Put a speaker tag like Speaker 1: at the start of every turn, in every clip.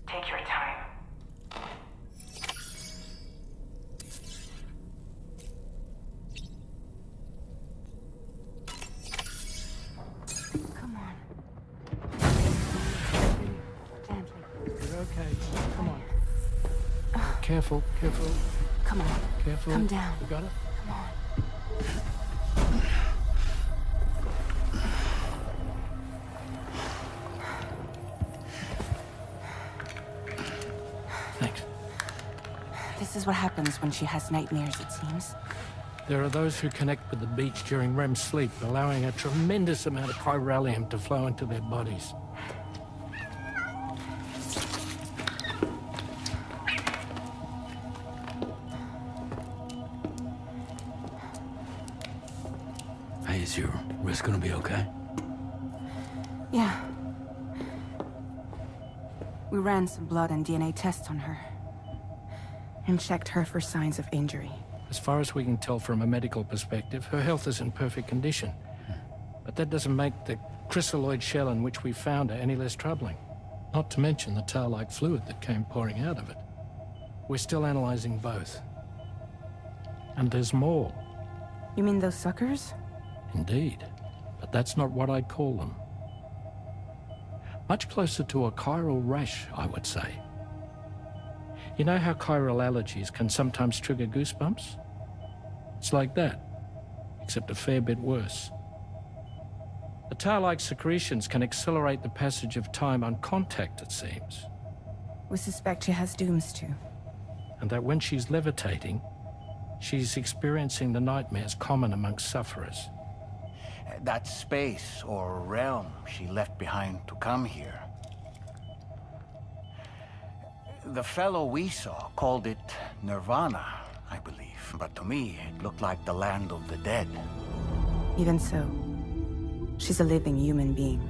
Speaker 1: Take your time.
Speaker 2: Come on. Gently.
Speaker 3: You're okay. Come on. Careful, careful.
Speaker 2: Come on.
Speaker 3: Careful.
Speaker 2: Come down.
Speaker 3: You got it?
Speaker 2: Come on.
Speaker 3: Thanks.
Speaker 2: This is what happens when she has nightmares, it seems.
Speaker 3: There are those who connect with the beach during REM sleep, allowing a tremendous amount of chiralium to flow into their bodies.
Speaker 4: Hey, is your wrist gonna be okay?
Speaker 2: Yeah. We ran some blood and DNA tests on her. And checked her for signs of injury.
Speaker 3: As far as we can tell from a medical perspective, her health is in perfect condition. But that doesn't make the chrysaloid shell in which we found her any less troubling. Not to mention the tar-like fluid that came pouring out of it. We're still analyzing both. And there's more.
Speaker 2: You mean those suckers?
Speaker 3: Indeed. But that's not what I'd call them. Much closer to a chiral rash, I would say. You know how chiral allergies can sometimes trigger goosebumps? It's like that, except a fair bit worse. The tar-like secretions can accelerate the passage of time on contact, it seems.
Speaker 2: We suspect she has dooms too.
Speaker 3: And that when she's levitating, she's experiencing the nightmares common amongst sufferers.
Speaker 5: That space or realm she left behind to come here. The fellow we saw called it Nirvana, I believe. But to me, it looked like the land of the dead.
Speaker 2: Even so, she's a living human being.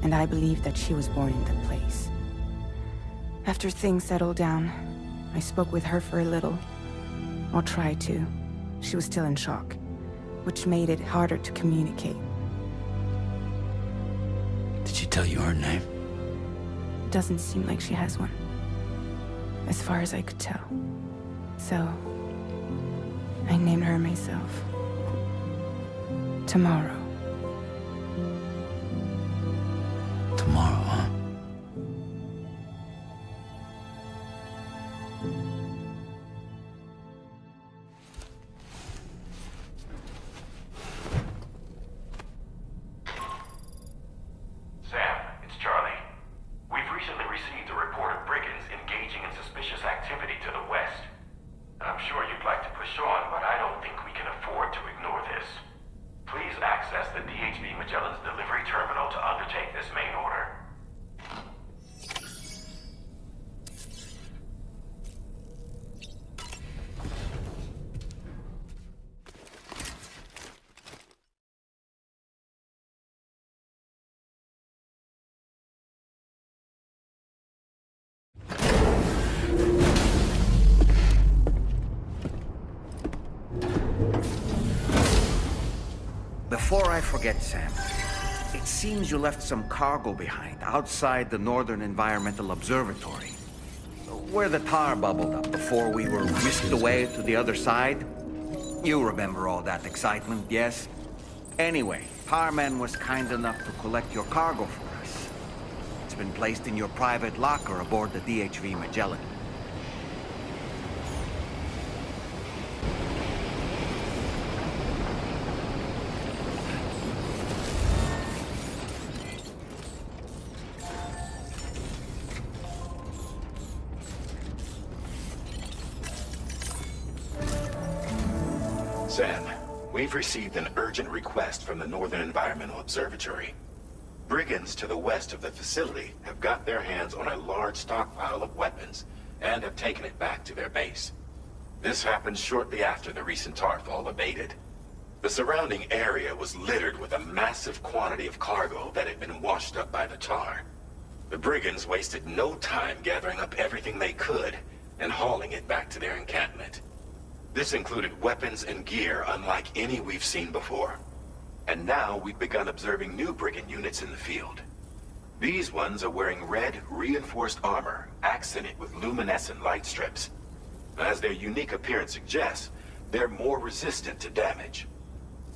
Speaker 2: And I believe that she was born in that place. After things settled down, I spoke with her for a little. Or tried to. She was still in shock, which made it harder to communicate.
Speaker 4: Did she tell you her name?
Speaker 2: Doesn't seem like she has one. As far as I could tell. So, I named her myself. Tomorrow.
Speaker 4: Tomorrow, huh?
Speaker 6: Sam, it's Charlie. We've recently received a report of brigands engaging in suspicious activity to the west. I'm sure you'd like to push on, but I don't think we can afford to ignore this. Please access the DHV Magellan's delivery terminal to undertake this main order.
Speaker 5: Before I forget, Sam, it seems you left some cargo behind outside the Northern Environmental Observatory. Where the tar bubbled up before we were whisked away to the other side. You remember all that excitement, yes? Anyway, Tarman was kind enough to collect your cargo for us. It's been placed in your private locker aboard the DHV Magellan.
Speaker 6: Sam, we've received an urgent request from the Northern Environmental Observatory. Brigands to the west of the facility have got their hands on a large stockpile of weapons and have taken it back to their base. This happened shortly after the recent tarfall abated. The surrounding area was littered with a massive quantity of cargo that had been washed up by the tar. The brigands wasted no time gathering up everything they could and hauling it back to their encampment. This included weapons and gear unlike any we've seen before. And now we've begun observing new brigand units in the field. These ones are wearing red, reinforced armor, accent it with luminescent light strips. As their unique appearance suggests, they're more resistant to damage.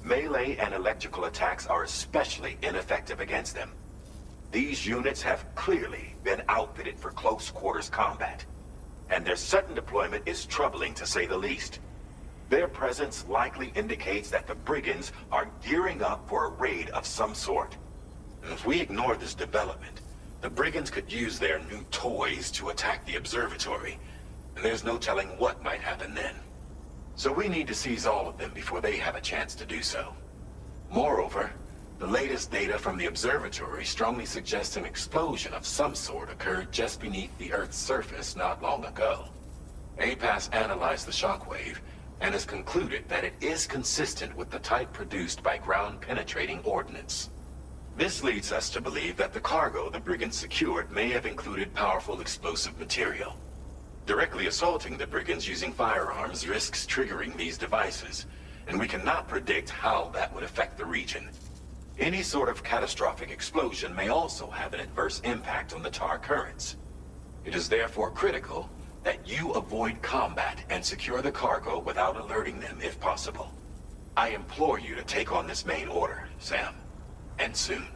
Speaker 6: Melee and electrical attacks are especially ineffective against them. These units have clearly been outfitted for close quarters combat, and their sudden deployment is troubling to say the least. Their presence likely indicates that the brigands are gearing up for a raid of some sort. And if we ignore this development, the brigands could use their new toys to attack the observatory, and there's no telling what might happen then. So we need to seize all of them before they have a chance to do so. Moreover, the latest data from the observatory strongly suggests an explosion of some sort occurred just beneath the Earth's surface not long ago. APAS analyzed the shockwave and has concluded that it is consistent with the type produced by ground-penetrating ordnance. This leads us to believe that the cargo the brigands secured may have included powerful explosive material. Directly assaulting the brigands using firearms risks triggering these devices, and we cannot predict how that would affect the region. Any sort of catastrophic explosion may also have an adverse impact on the tar currents. It is therefore critical that you avoid combat and secure the cargo without alerting them if possible. I implore you to take on this main order, Sam. And soon.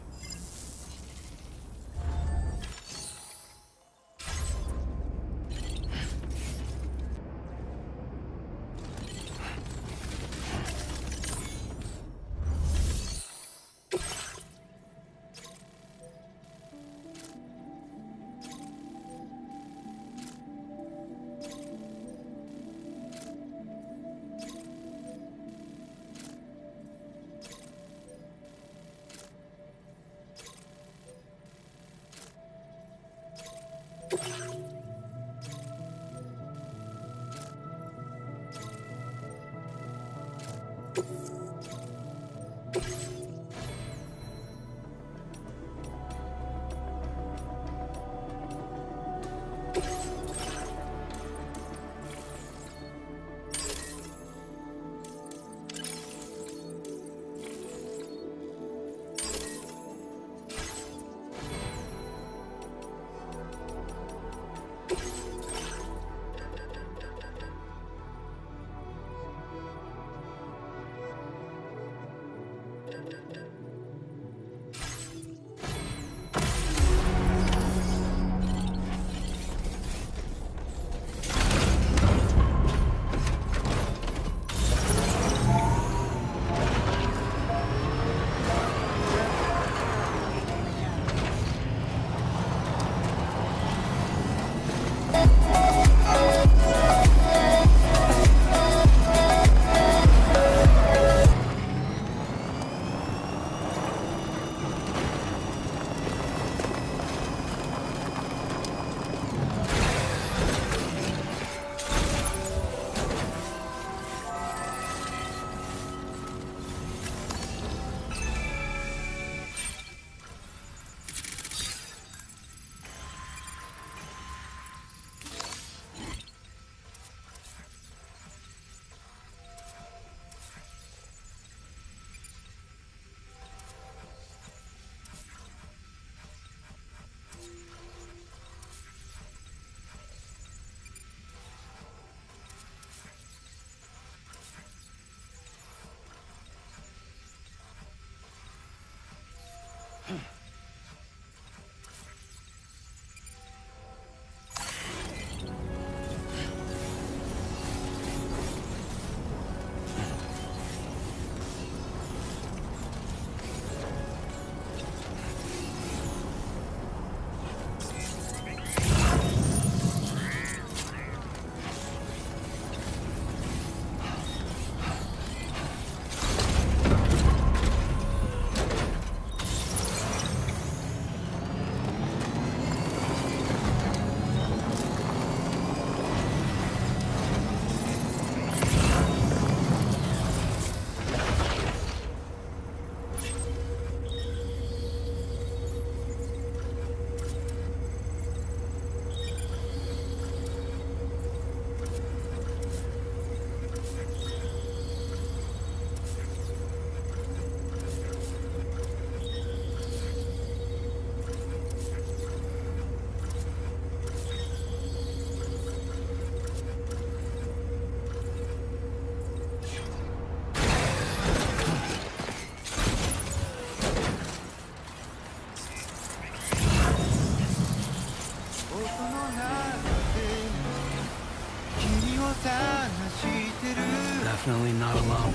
Speaker 4: Definitely not alone.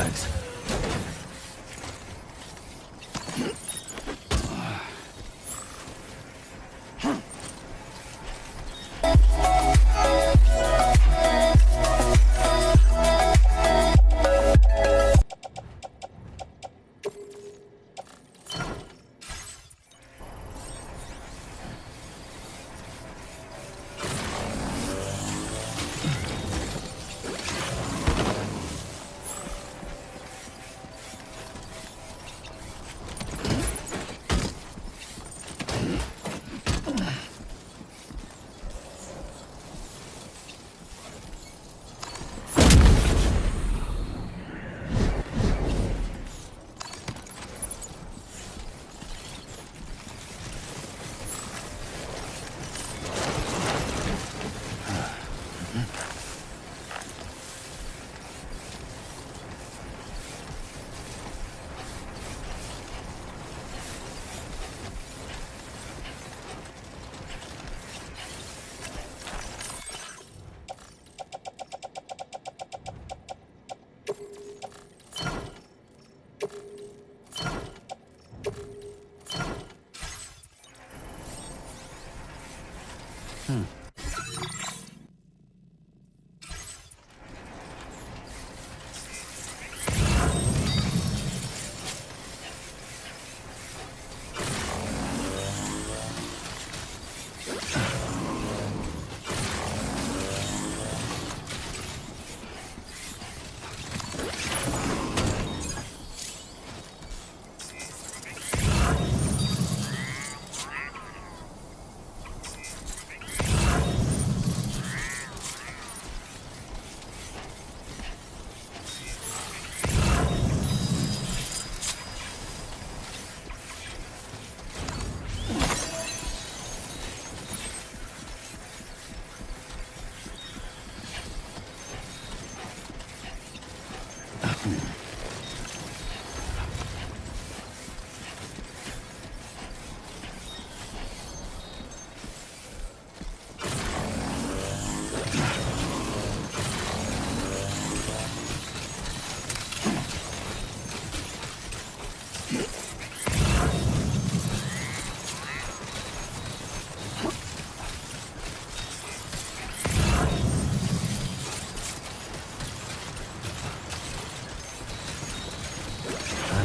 Speaker 4: legs.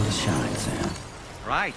Speaker 4: to shine, Sam.
Speaker 5: Right.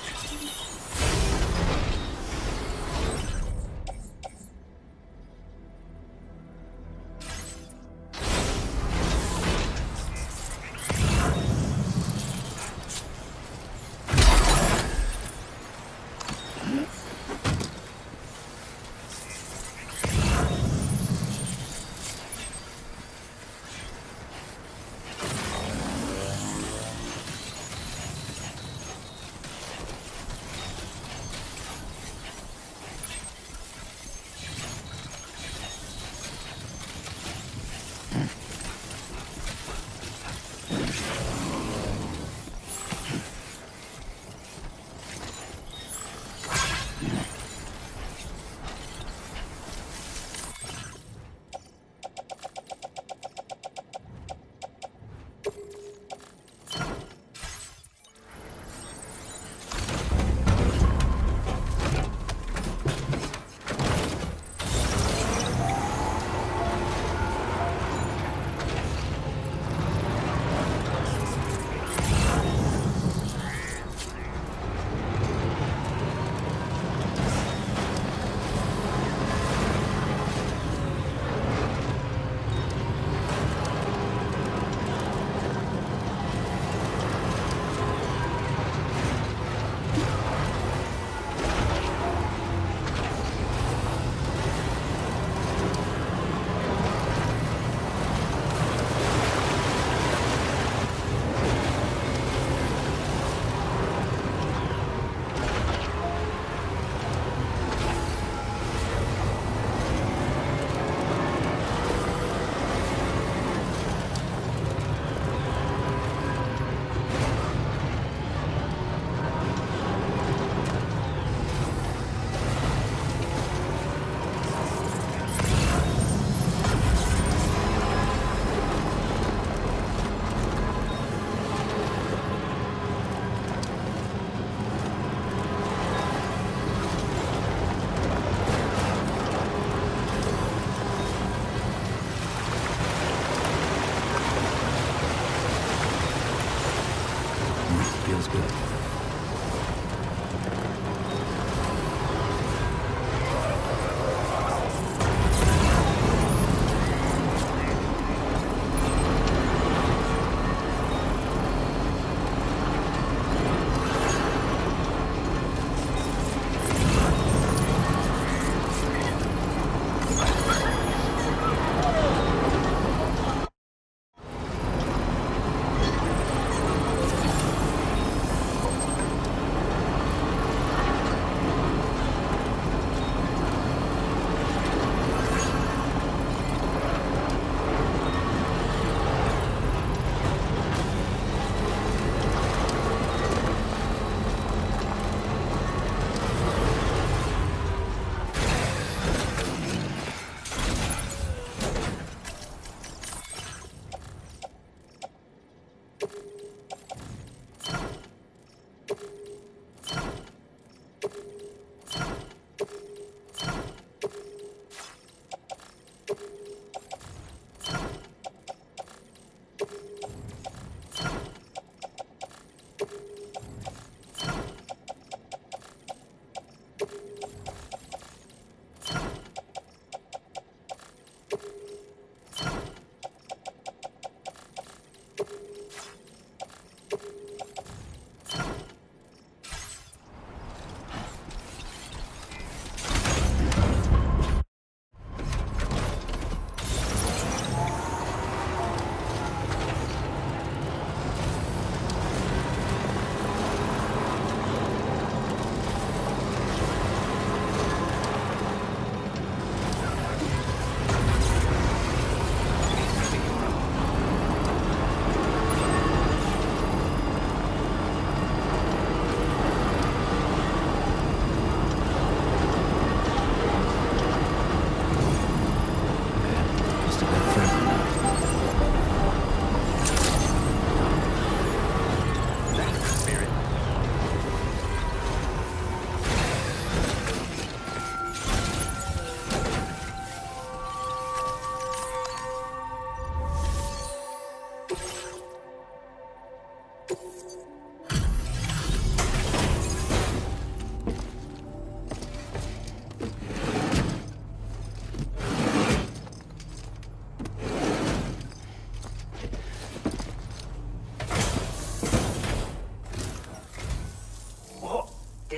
Speaker 4: Feels good.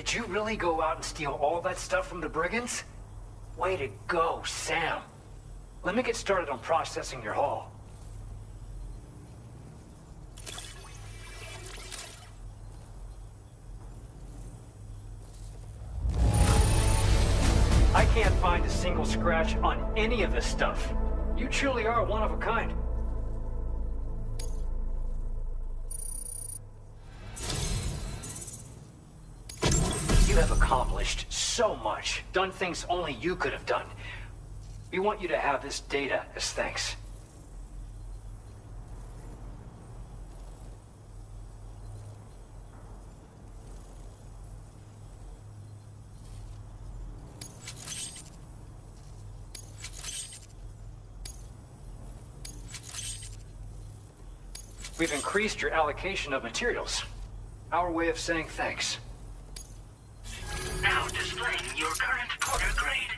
Speaker 1: Did you really go out and steal all that stuff from the brigands? Way to go, Sam. Let me get started on processing your haul. I can't find a single scratch on any of this stuff. You truly are one of a kind. You have accomplished so much, done things only you could have done. We want you to have this data as thanks. We've increased your allocation of materials. Our way of saying thanks.
Speaker 7: Now displaying your current quarter grade.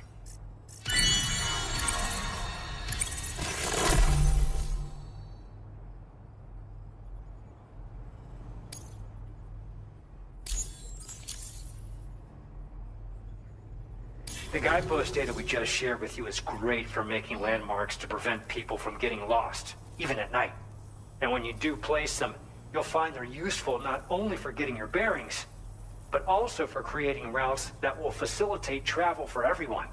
Speaker 1: The guidepost data we just shared with you is great for making landmarks to prevent people from getting lost, even at night. And when you do place them, you'll find they're useful not only for getting your bearings, but also for creating routes that will facilitate travel for everyone.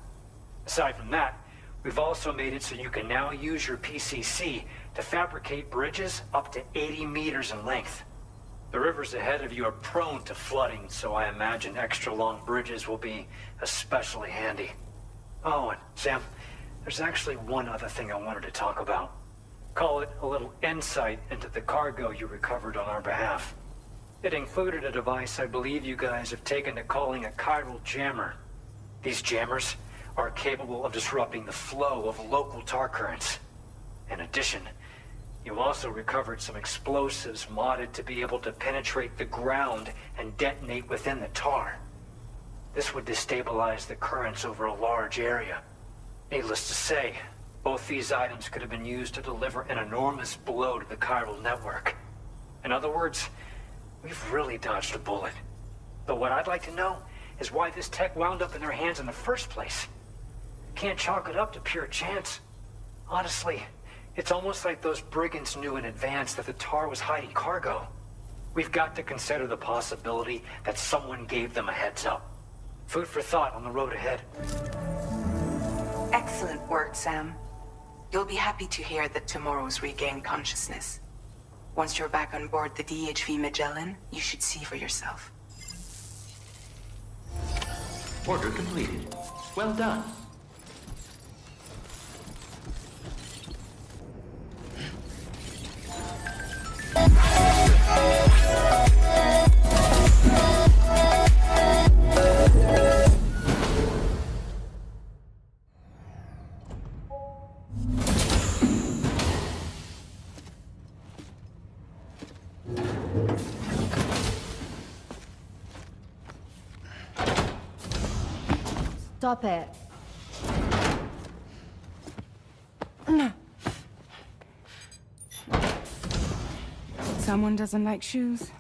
Speaker 1: Aside from that, we've also made it so you can now use your PCC to fabricate bridges up to 80 meters in length. The rivers ahead of you are prone to flooding, so I imagine extra long bridges will be especially handy. Oh, and Sam, there's actually one other thing I wanted to talk about. Call it a little insight into the cargo you recovered on our behalf. It included a device I believe you guys have taken to calling a chiral jammer. These jammers are capable of disrupting the flow of local tar currents. In addition, you also recovered some explosives modded to be able to penetrate the ground and detonate within the tar. This would destabilize the currents over a large area. Needless to say, both these items could have been used to deliver an enormous blow to the chiral network. In other words, we've really dodged a bullet. But what I'd like to know is why this tech wound up in their hands in the first place. Can't chalk it up to pure chance. Honestly, it's almost like those brigands knew in advance that the tar was hiding cargo. We've got to consider the possibility that someone gave them a heads up. Food for thought on the road ahead.
Speaker 2: Excellent work, Sam. You'll be happy to hear that tomorrow's regained consciousness. Once you're back on board the DHV Magellan, you should see for yourself.
Speaker 5: Order completed. Well done.
Speaker 8: Stop it.
Speaker 2: Someone doesn't like shoes?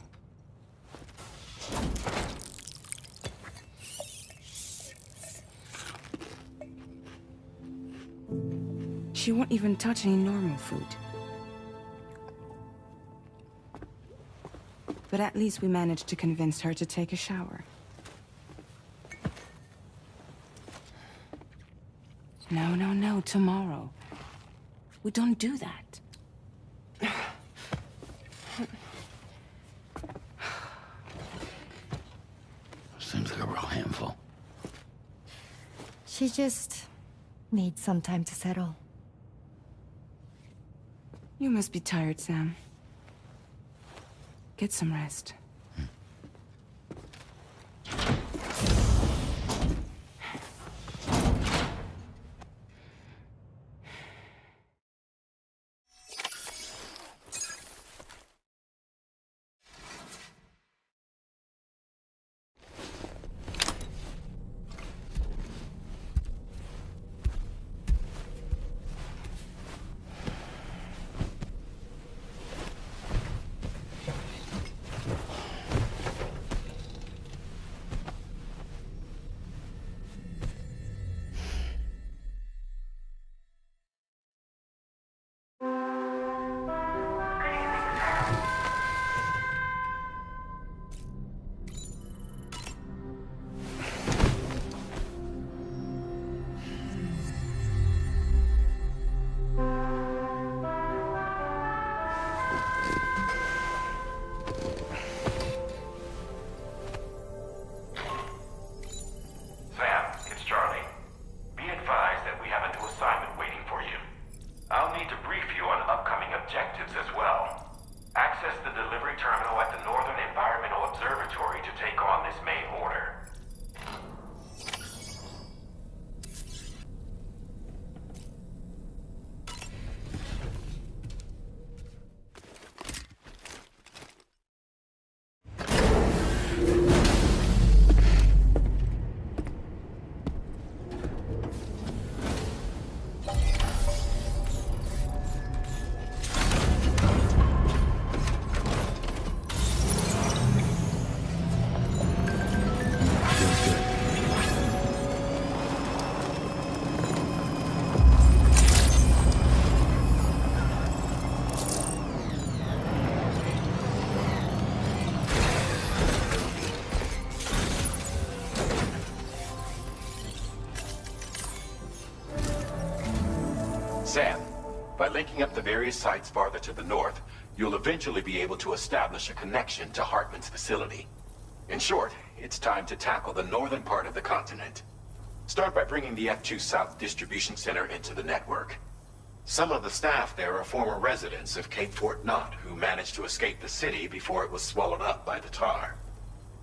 Speaker 2: She won't even touch any normal food. But at least we managed to convince her to take a shower. No, tomorrow. We don't do that.
Speaker 4: Seems like a real handful.
Speaker 8: She just needs some time to settle.
Speaker 2: You must be tired, Sam. Get some rest.
Speaker 6: linking up the various sites farther to the north, you'll eventually be able to establish a connection to Hartman's facility. In short, it's time to tackle the northern part of the continent. Start by bringing the F2 South Distribution Center into the network. Some of the staff there are former residents of Cape Fort Knott who managed to escape the city before it was swallowed up by the tar.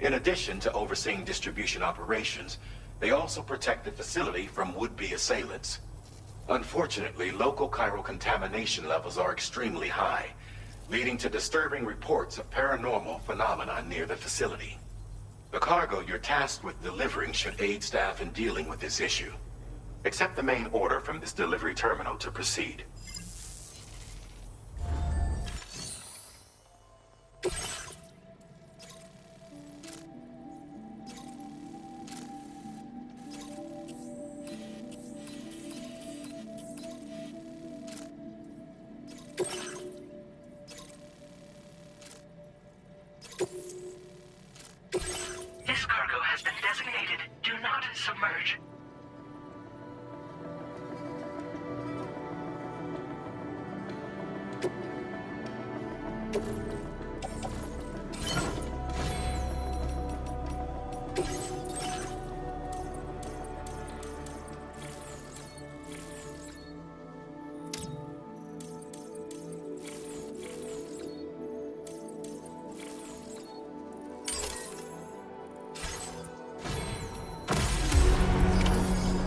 Speaker 6: In addition to overseeing distribution operations, they also protect the facility from would-be assailants. Unfortunately, local chiral contamination levels are extremely high, leading to disturbing reports of paranormal phenomena near the facility. The cargo you're tasked with delivering should aid staff in dealing with this issue. Accept the main order from this delivery terminal to proceed.
Speaker 7: This cargo has been designated Do Not Submerge.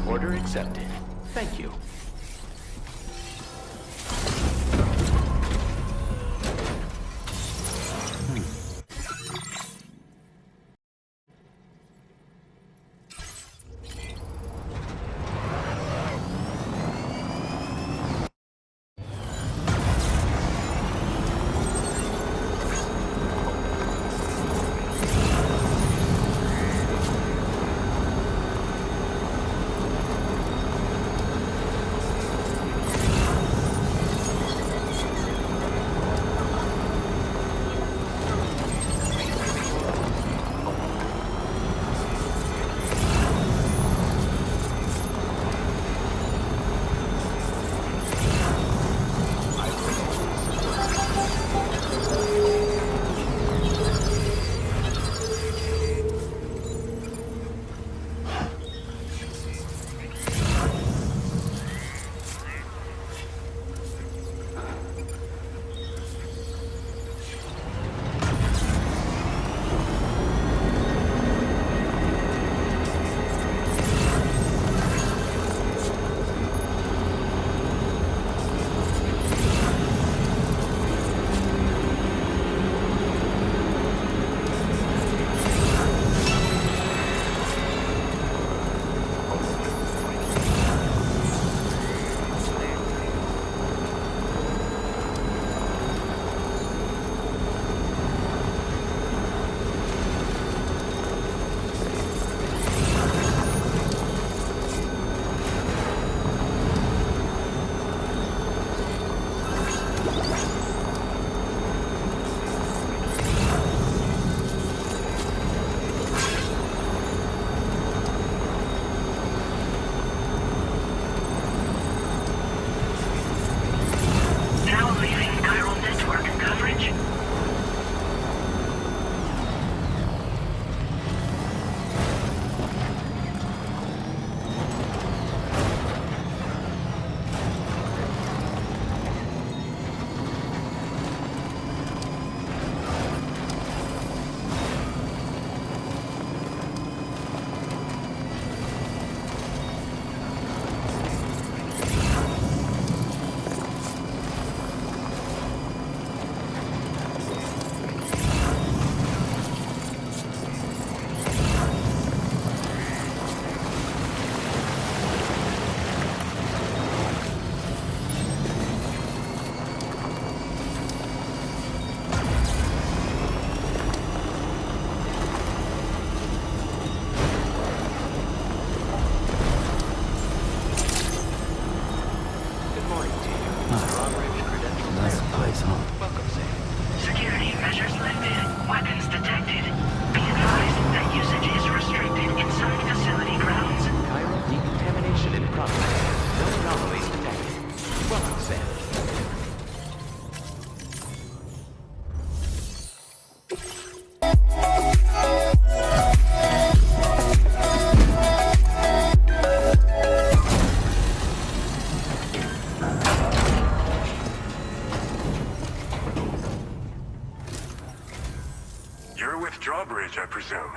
Speaker 4: Order accepted. Thank you.
Speaker 9: You're with Drawbridge, I presume.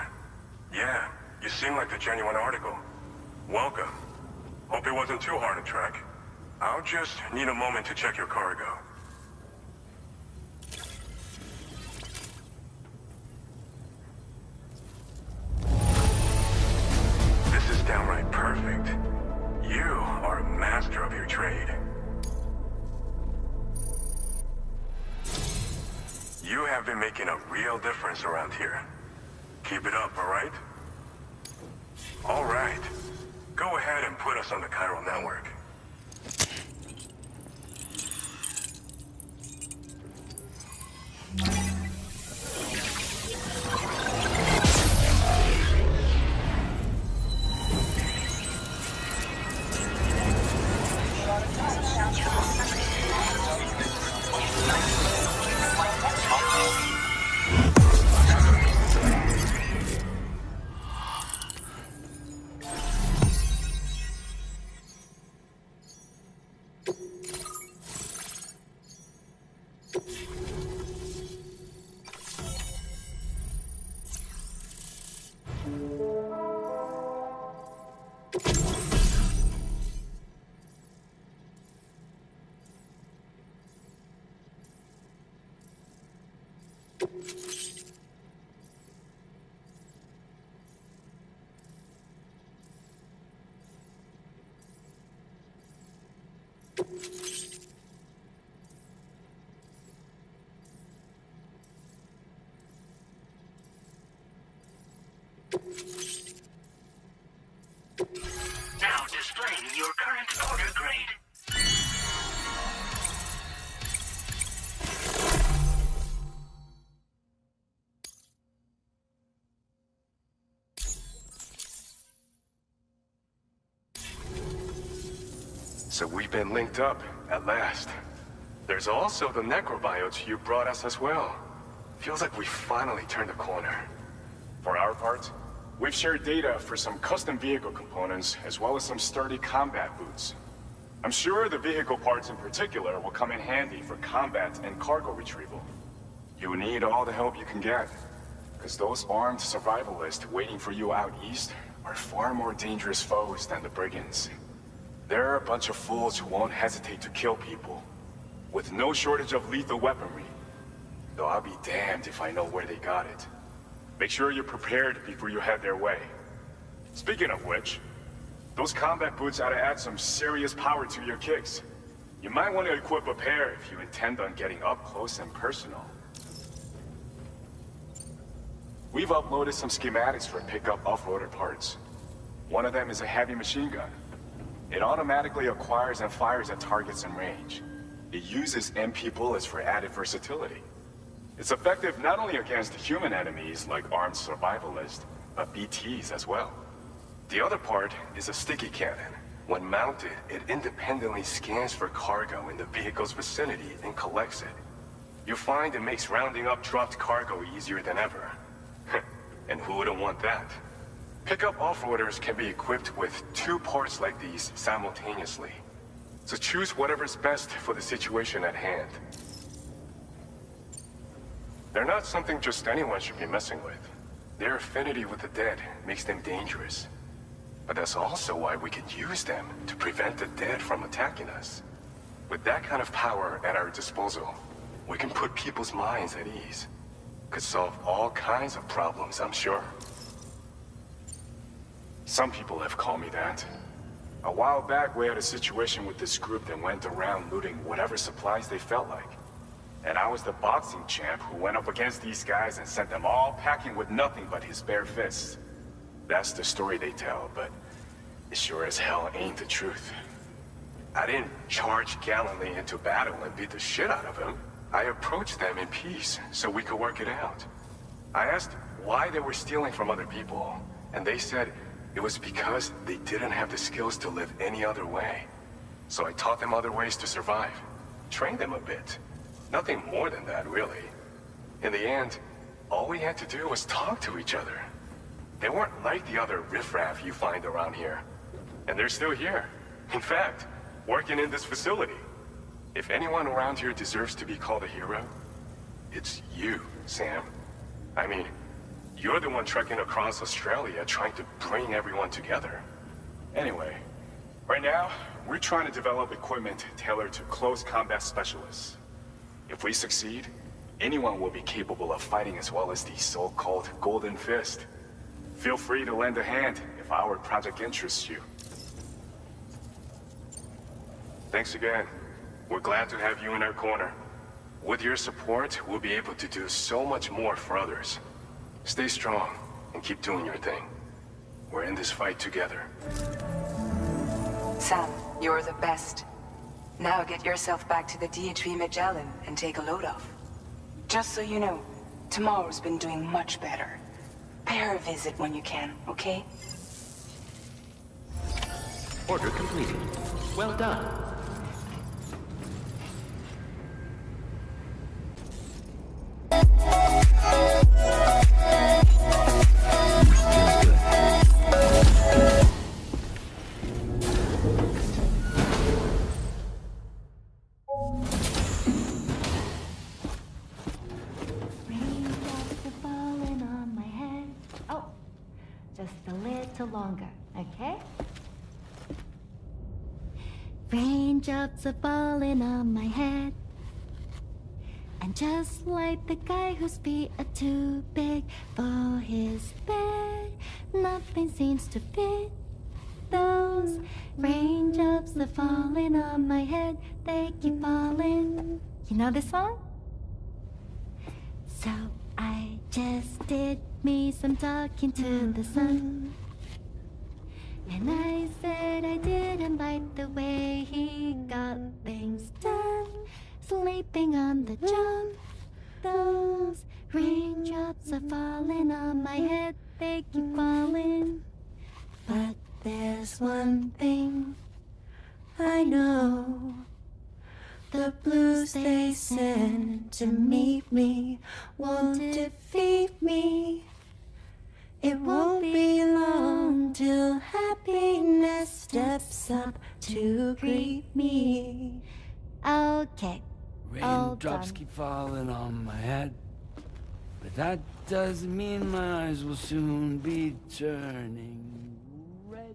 Speaker 9: Yeah, you seem like the genuine article. Welcome. Hope it wasn't too hard to track. I'll just need a moment to check your cargo. This is downright perfect. You are a master of your trade. You have been making a real difference around here. Keep it up, all right? All right. Go ahead and put us on the Chiral network.
Speaker 7: Now displaying your current order grade.
Speaker 9: So we've been linked up, at last. There's also the necrobiotes you brought us as well. Feels like we finally turned a corner.
Speaker 10: For our part, we've shared data for some custom vehicle components, as well as some sturdy combat boots. I'm sure the vehicle parts in particular will come in handy for combat and cargo retrieval. You need all the help you can get, because those armed survivalists waiting for you out east are far more dangerous foes than the brigands. They're a bunch of fools who won't hesitate to kill people, with no shortage of lethal weaponry. Though I'll be damned if I know where they got it. Make sure you're prepared before you head their way. Speaking of which, those combat boots ought to add some serious power to your kicks. You might want to equip a pair if you intend on getting up close and personal. We've uploaded some schematics for pickup off-roader parts. One of them is a heavy machine gun. It automatically acquires and fires at targets in range. It uses MP bullets for added versatility. It's effective not only against human enemies like armed survivalists, but BTs as well. The other part is a sticky cannon. When mounted, it independently scans for cargo in the vehicle's vicinity and collects it. You find it makes rounding up dropped cargo easier than ever. And who wouldn't want that? Pickup off-roaders can be equipped with 2 parts like these simultaneously. So choose whatever's best for the situation at hand. They're not something just anyone should be messing with. Their affinity with the dead makes them dangerous. But that's also why we can use them to prevent the dead from attacking us. With that kind of power at our disposal, we can put people's minds at ease. Could solve all kinds of problems, I'm sure. Some people have called me that. A while back, we had a situation with this group that went around looting whatever supplies they felt like. And I was the boxing champ who went up against these guys and sent them all packing with nothing but his bare fists. That's the story they tell, but it sure as hell ain't the truth. I didn't charge gallantly into battle and beat the shit out of them. I approached them in peace so we could work it out. I asked why they were stealing from other people, and they said it was because they didn't have the skills to live any other way. So I taught them other ways to survive, trained them a bit. Nothing more than that, really. In the end, all we had to do was talk to each other. They weren't like the other riffraff you find around here. And they're still here. In fact, working in this facility. If anyone around here deserves to be called a hero, it's you, Sam. I mean, you're the one trekking across Australia trying to bring everyone together. Anyway, right now, we're trying to develop equipment tailored to close combat specialists. If we succeed, anyone will be capable of fighting as well as the so-called Golden Fist. Feel free to lend a hand if our project interests you. Thanks again. We're glad to have you in our corner. With your support, we'll be able to do so much more for others. Stay strong and keep doing your thing. We're in this fight together.
Speaker 2: Sam, you're the best. Now get yourself back to the DHV Magellan and take a load off. Just so you know, tomorrow's been doing much better. Pay her a visit when you can, okay?
Speaker 4: Order completed. Well done.
Speaker 8: Longer, okay? Raindrops are falling on my head. And just like the guy whose feet are too big for his bed, nothing seems to fit. Those raindrops are falling on my head, they keep falling. You know this song? So I just did me some talking to the sun. And I said I didn't like the way he got things done, sleeping on the job. Those raindrops are falling on my head, they keep falling. But there's one thing I know. The blues they send to meet me won't defeat me. It won't be long till happiness steps up to greet me. Okay.
Speaker 11: Raindrops keep falling on my head, but that doesn't mean my eyes will soon be turning red.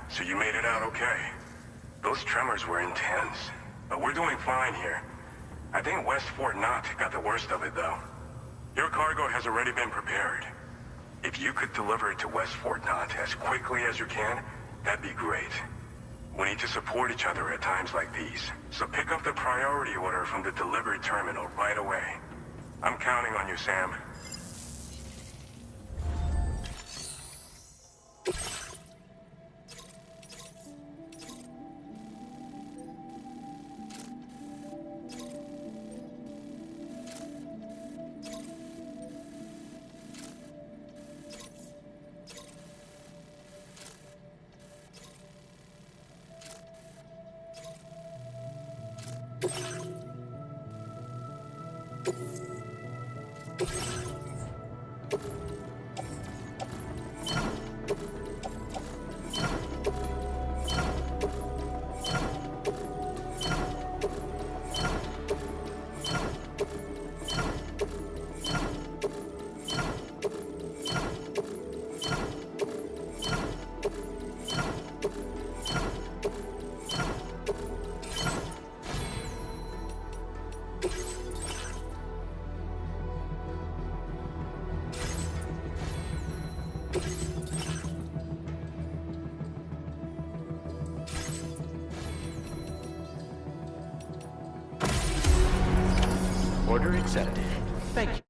Speaker 9: So you made it out okay. Those tremors were intense. But we're doing fine here. I think West Fort Knott got the worst of it, though. Your cargo has already been prepared. If you could deliver it to West Fort Knott as quickly as you can, that'd be great. We need to support each other at times like these, so pick up the priority order from the delivery terminal right away. I'm counting on you, Sam.
Speaker 4: Order accepted. Thank you.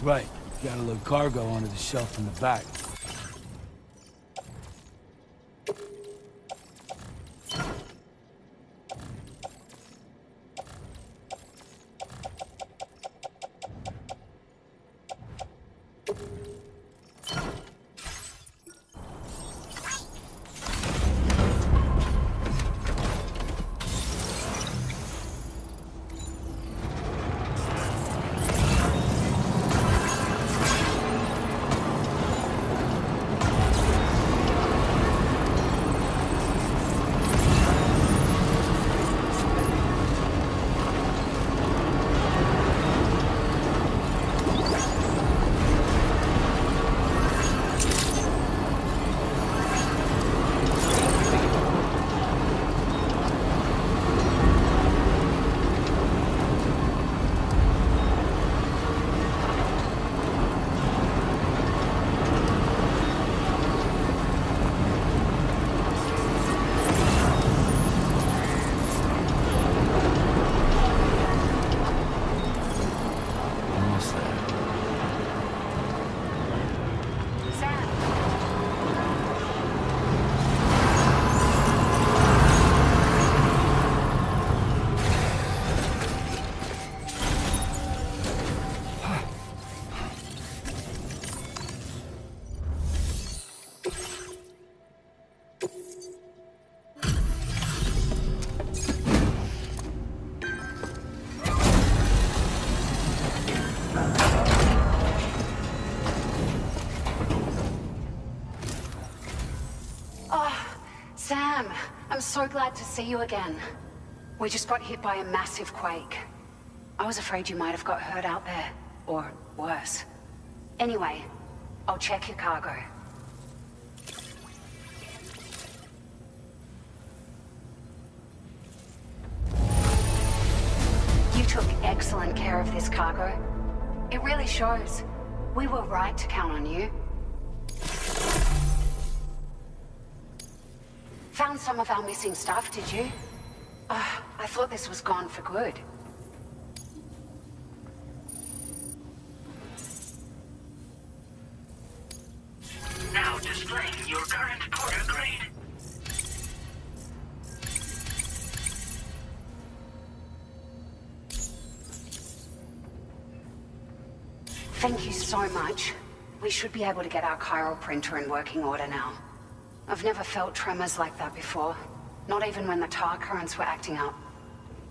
Speaker 11: right. Gotta load cargo onto the shelf in the back.
Speaker 12: Sam, I'm so glad to see you again. We just got hit by a massive quake. I was afraid you might have got hurt out there, or worse. Anyway, I'll check your cargo. You took excellent care of this cargo. It really shows. We were right to count on you. Found some of our missing stuff, did you? I thought this was gone for good.
Speaker 7: Now displaying your current porter grade.
Speaker 12: Thank you so much. We should be able to get our chiral printer in working order now. I've never felt tremors like that before. Not even when the tar currents were acting up.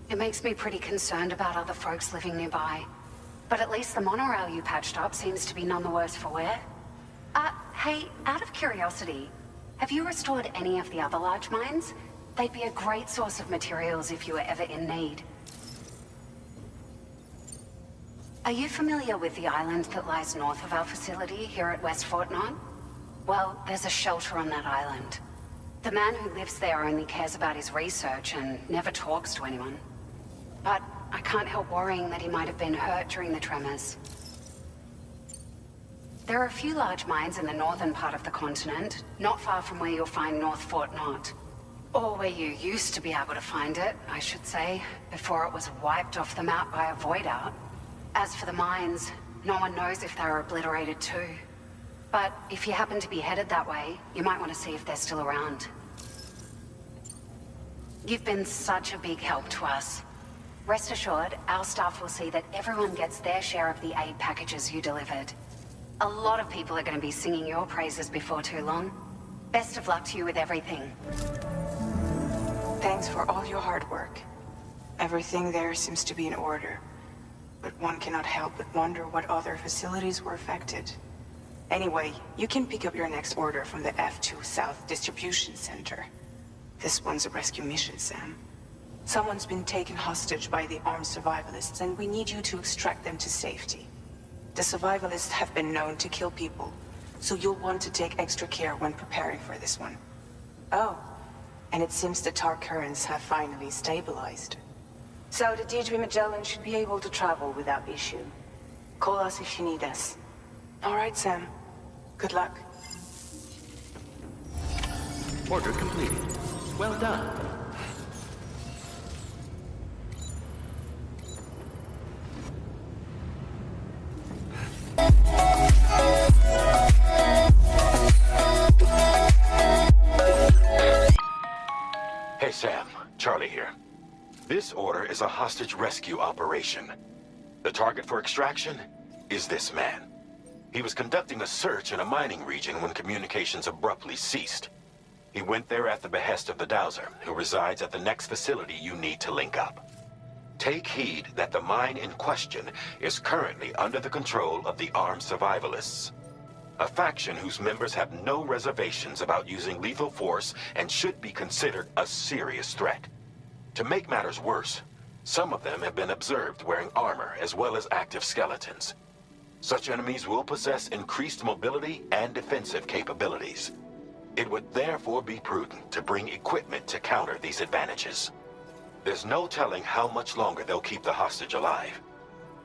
Speaker 12: It makes me pretty concerned about other folks living nearby. But at least the monorail you patched up seems to be none the worse for wear. Hey, out of curiosity, have you restored any of the other large mines? They'd be a great source of materials if you were ever in need. Are you familiar with the island that lies north of our facility here at West Fort Knott? Well, there's a shelter on that island. The man who lives there only cares about his research and never talks to anyone. But I can't help worrying that he might have been hurt during the tremors. There are a few large mines in the northern part of the continent, not far from where you'll find North Fort Knott. Or where you used to be able to find it, I should say, before it was wiped off the map by a void out. As for the mines, no one knows if they were obliterated too. But if you happen to be headed that way, you might want to see if they're still around. You've been such a big help to us. Rest assured, our staff will see that everyone gets their share of the aid packages you delivered. A lot of people are going to be singing your praises before too long. Best of luck to you with everything.
Speaker 2: Thanks for all your hard work. Everything there seems to be in order. But one cannot help but wonder what other facilities were affected. Anyway, you can pick up your next order from the F2 South Distribution Center. This one's a rescue mission, Sam. Someone's been taken hostage by the armed survivalists, and we need you to extract them to safety. The survivalists have been known to kill people, so you'll want to take extra care when preparing for this one. Oh, and it seems the tar currents have finally stabilized. So the Deirdre Magellan should be able to travel without issue. Call us if you need us. All right, Sam. Good luck.
Speaker 4: Order completed. Well done.
Speaker 6: Hey Sam, Charlie here. This order is a hostage rescue operation. The target for extraction is this man. He was conducting a search in a mining region when communications abruptly ceased. He went there at the behest of the Dowser, who resides at the next facility you need to link up. Take heed that the mine in question is currently under the control of the armed survivalists, a faction whose members have no reservations about using lethal force and should be considered a serious threat. To make matters worse, some of them have been observed wearing armor as well as active skeletons. Such enemies will possess increased mobility and defensive capabilities. It would therefore be prudent to bring equipment to counter these advantages. There's no telling how much longer they'll keep the hostage alive.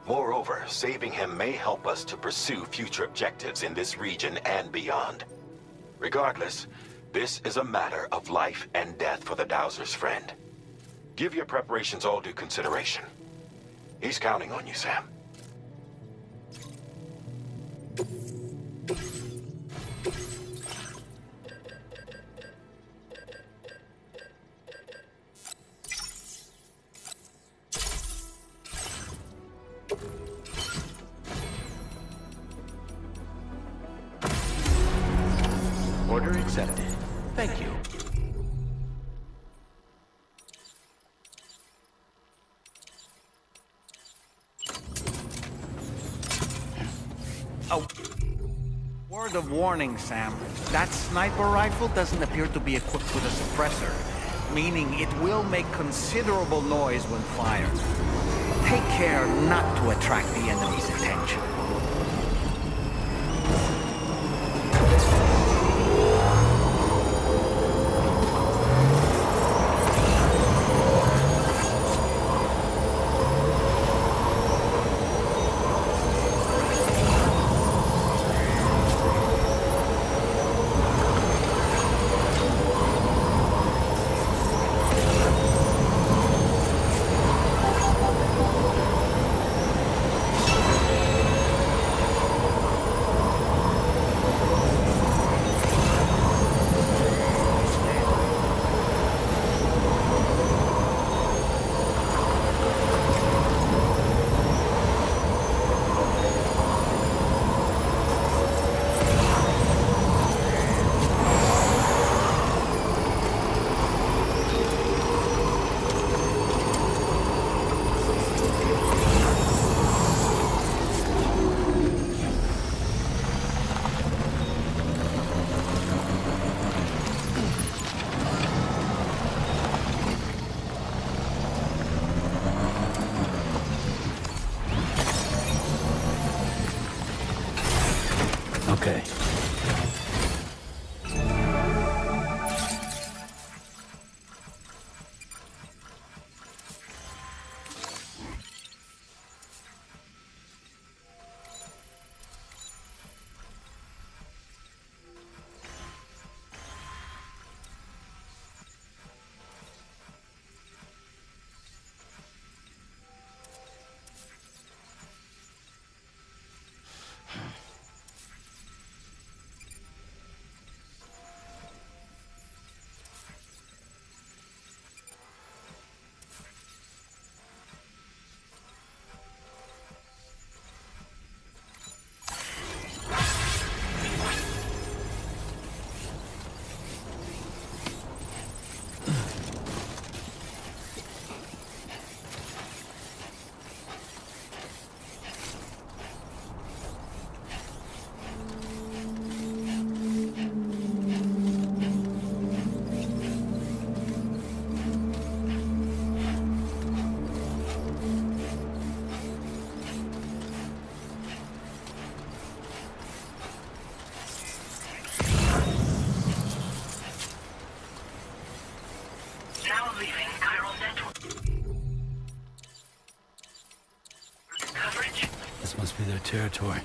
Speaker 6: Moreover, saving him may help us to pursue future objectives in this region and beyond. Regardless, this is a matter of life and death for the Dowser's friend. Give your preparations all due consideration. He's counting on you, Sam.
Speaker 4: Order accepted. Thank you.
Speaker 5: Oh, word of warning, Sam. That sniper rifle doesn't appear to be equipped with a suppressor, meaning it will make considerable noise when fired. Take care not to attract the enemy's attention.
Speaker 3: Okay.
Speaker 11: This must be their territory.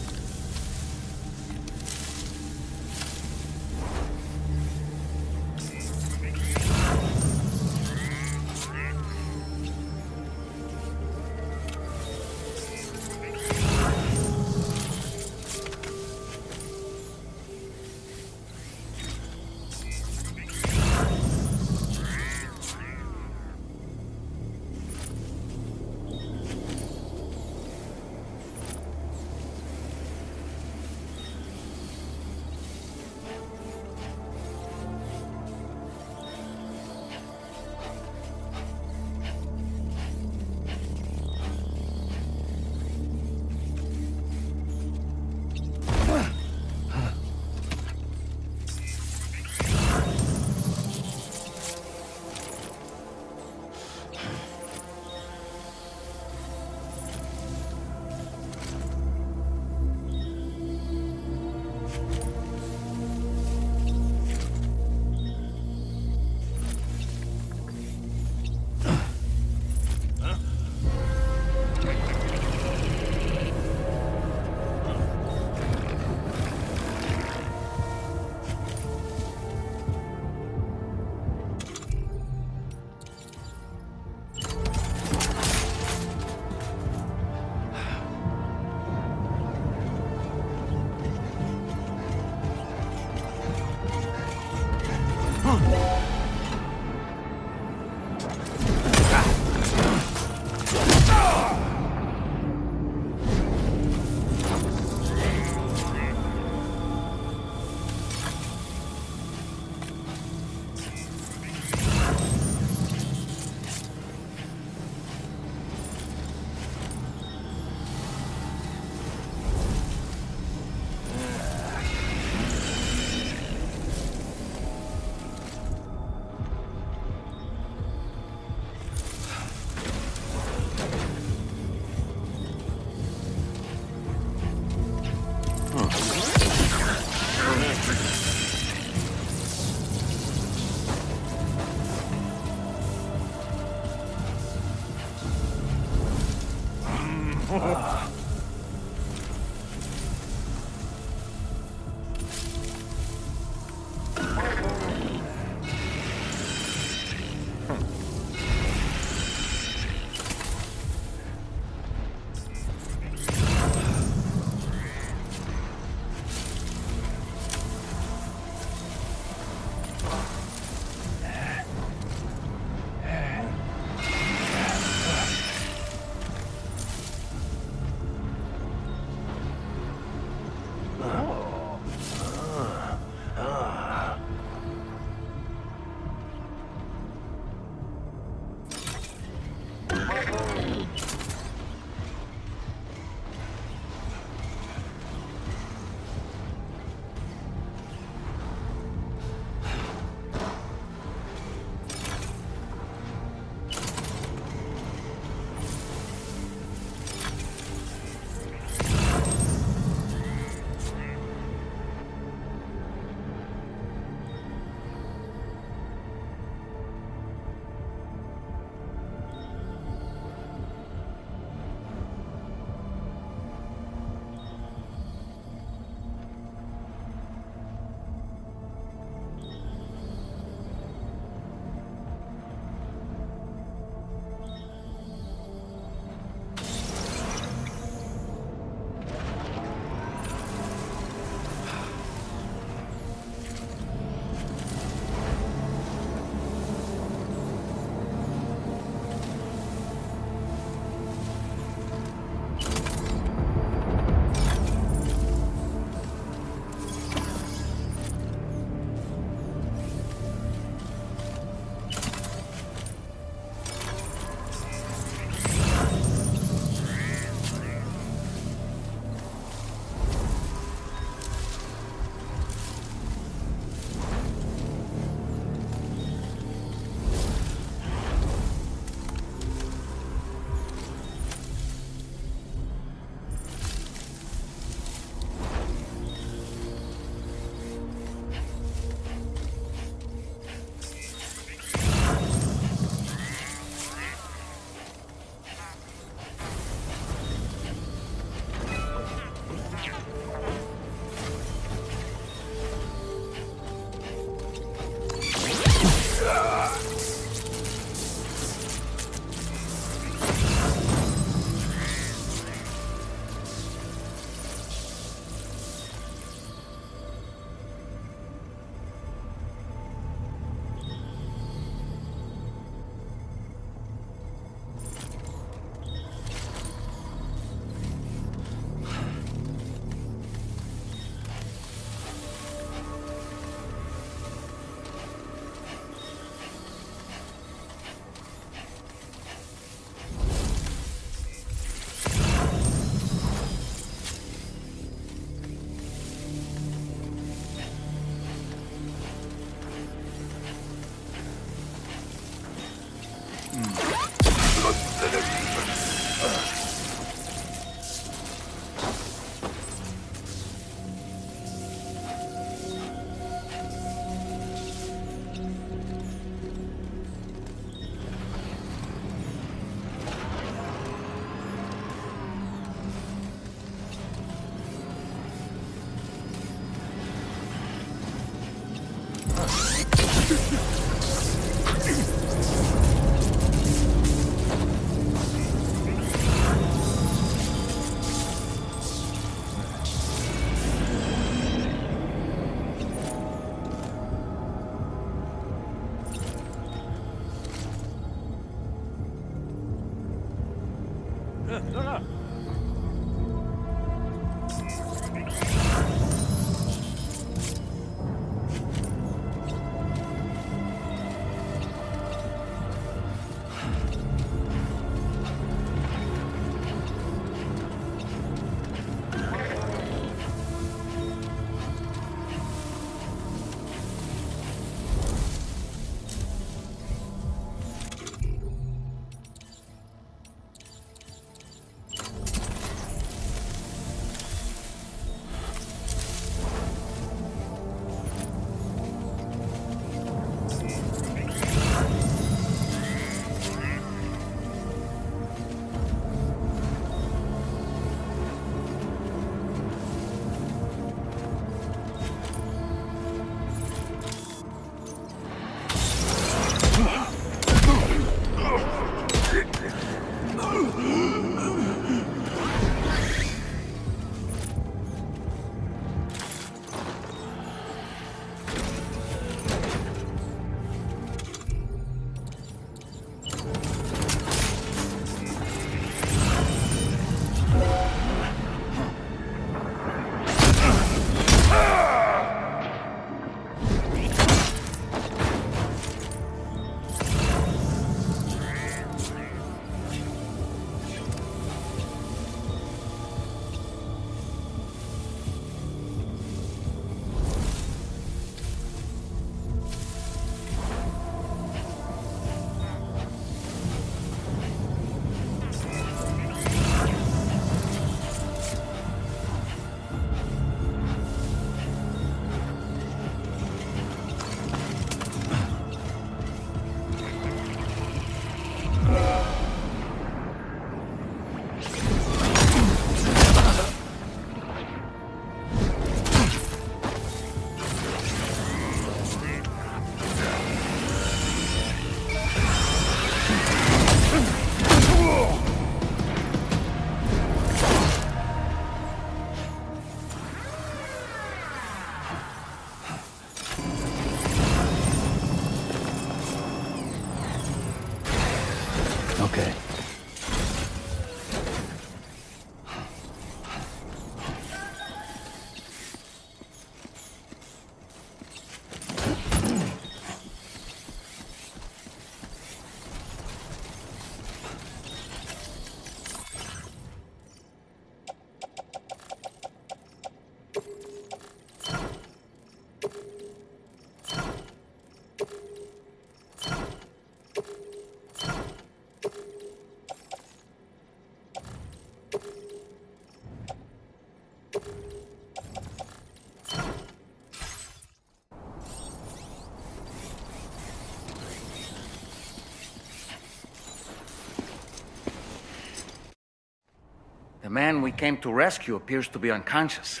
Speaker 5: man we came to rescue appears to be unconscious.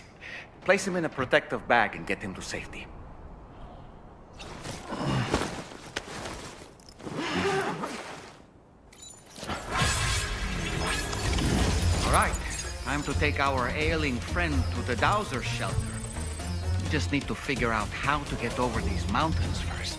Speaker 5: Place him in a protective bag and get him to safety. All right, time to take our ailing friend to the Dowser shelter. We just need to figure out how to get over these mountains first.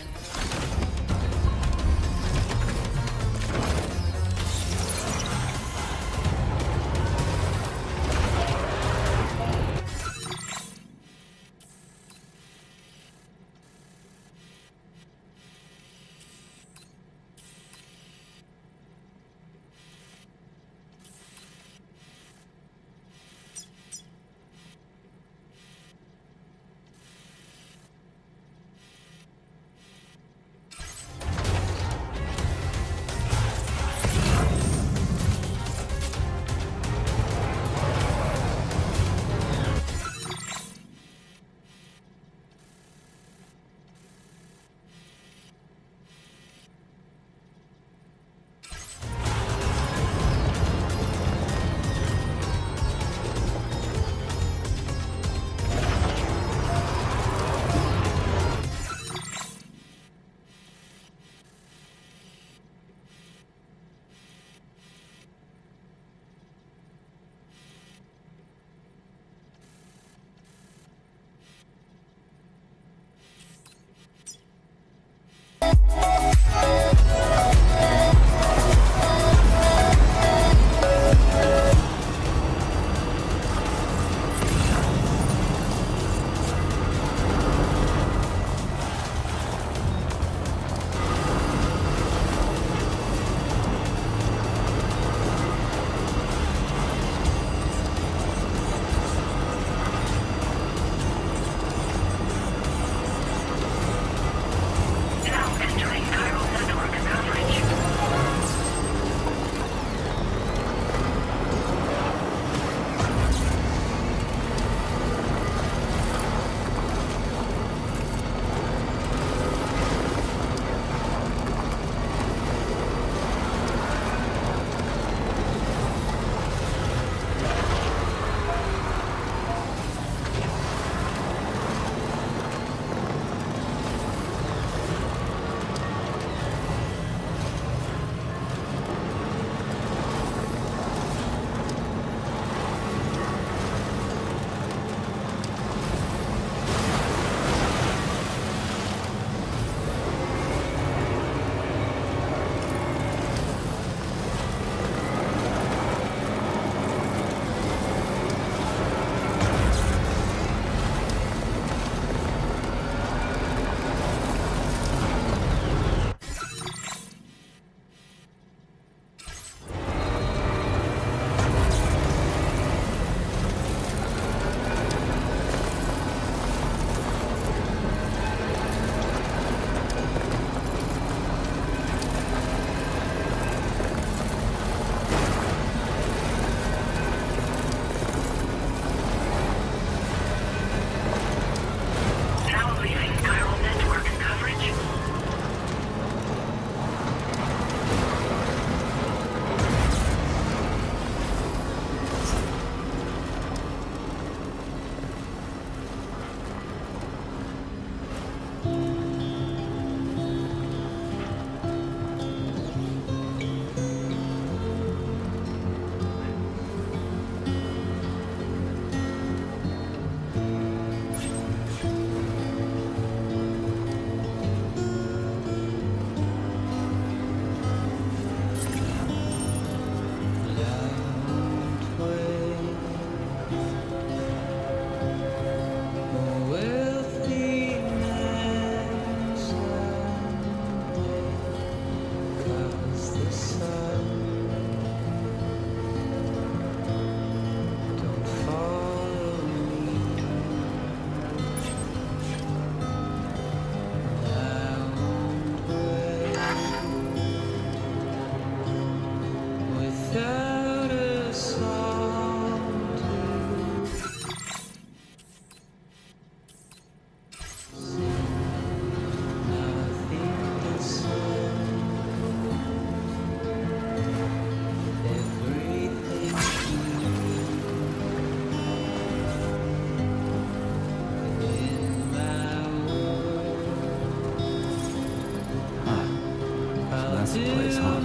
Speaker 11: place, huh?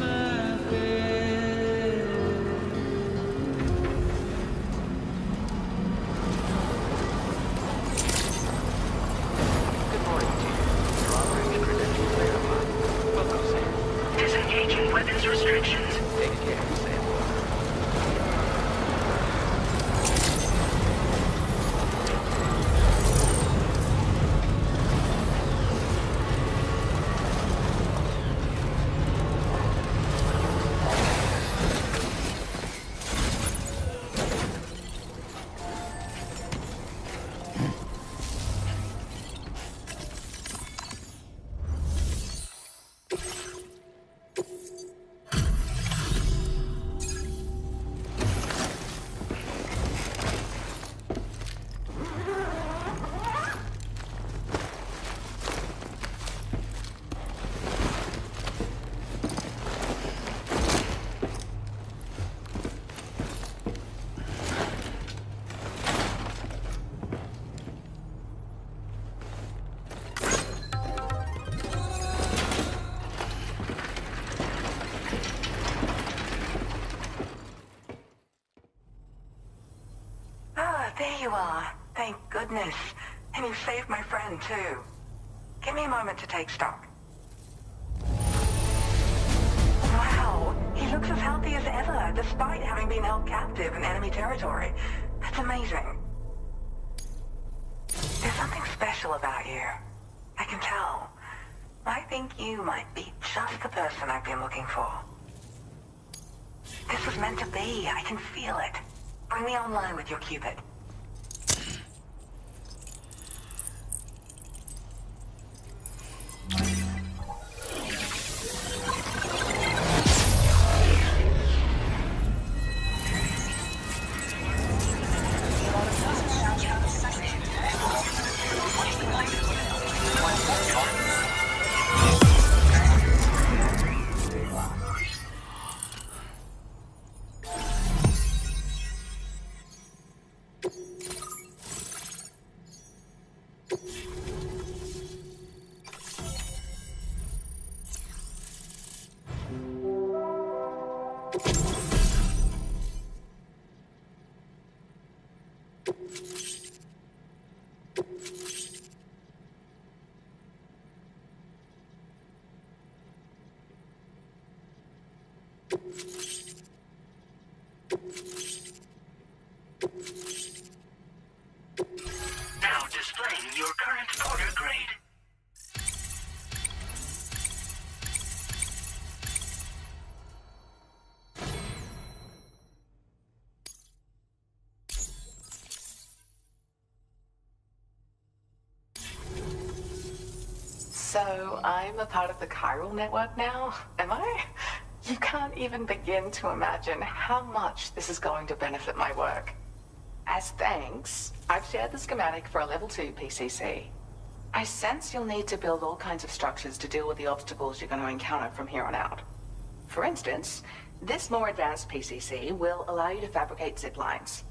Speaker 7: Disengaging weapons restrictions.
Speaker 4: Take care, Sam.
Speaker 13: There you are. Thank goodness. And you saved my friend, too. Give me a moment to take stock. Wow, he looks as healthy as ever, despite having been held captive in enemy territory. That's amazing. There's something special about you. I can tell. I think you might be just the person I've been looking for. This was meant to be. I can feel it. Bring me online with your Cupid.
Speaker 7: Now displaying your current order grade.
Speaker 13: So, I'm a part of the chiral network now, am I? You can't even begin to imagine how much this is going to benefit my work. As thanks, I've shared the schematic for a level 2 PCC. I sense you'll need to build all kinds of structures to deal with the obstacles you're going to encounter from here on out. For instance, this more advanced PCC will allow you to fabricate zip lines.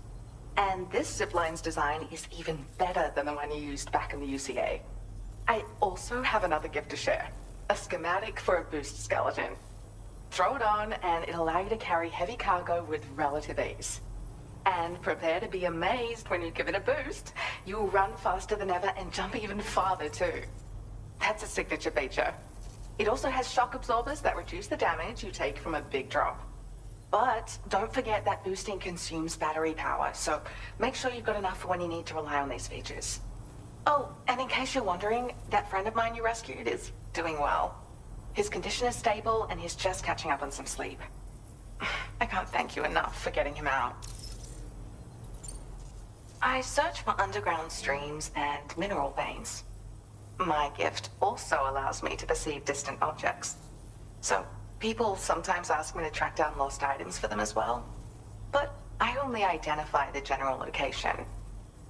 Speaker 13: And this zip line's design is even better than the one you used back in the UCA. I also have another gift to share. A schematic for a boost skeleton. Throw it on and it'll allow you to carry heavy cargo with relative ease. And prepare to be amazed when you give it a boost. You'll run faster than ever and jump even farther too. That's a signature feature. It also has shock absorbers that reduce the damage you take from a big drop. But don't forget that boosting consumes battery power, so make sure you've got enough for when you need to rely on these features. Oh, and in case you're wondering, that friend of mine you rescued is doing well. His condition is stable and he's just catching up on some sleep. I can't thank you enough for getting him out. I search for underground streams and mineral veins. My gift also allows me to perceive distant objects. So, people sometimes ask me to track down lost items for them as well. But I only identify the general location.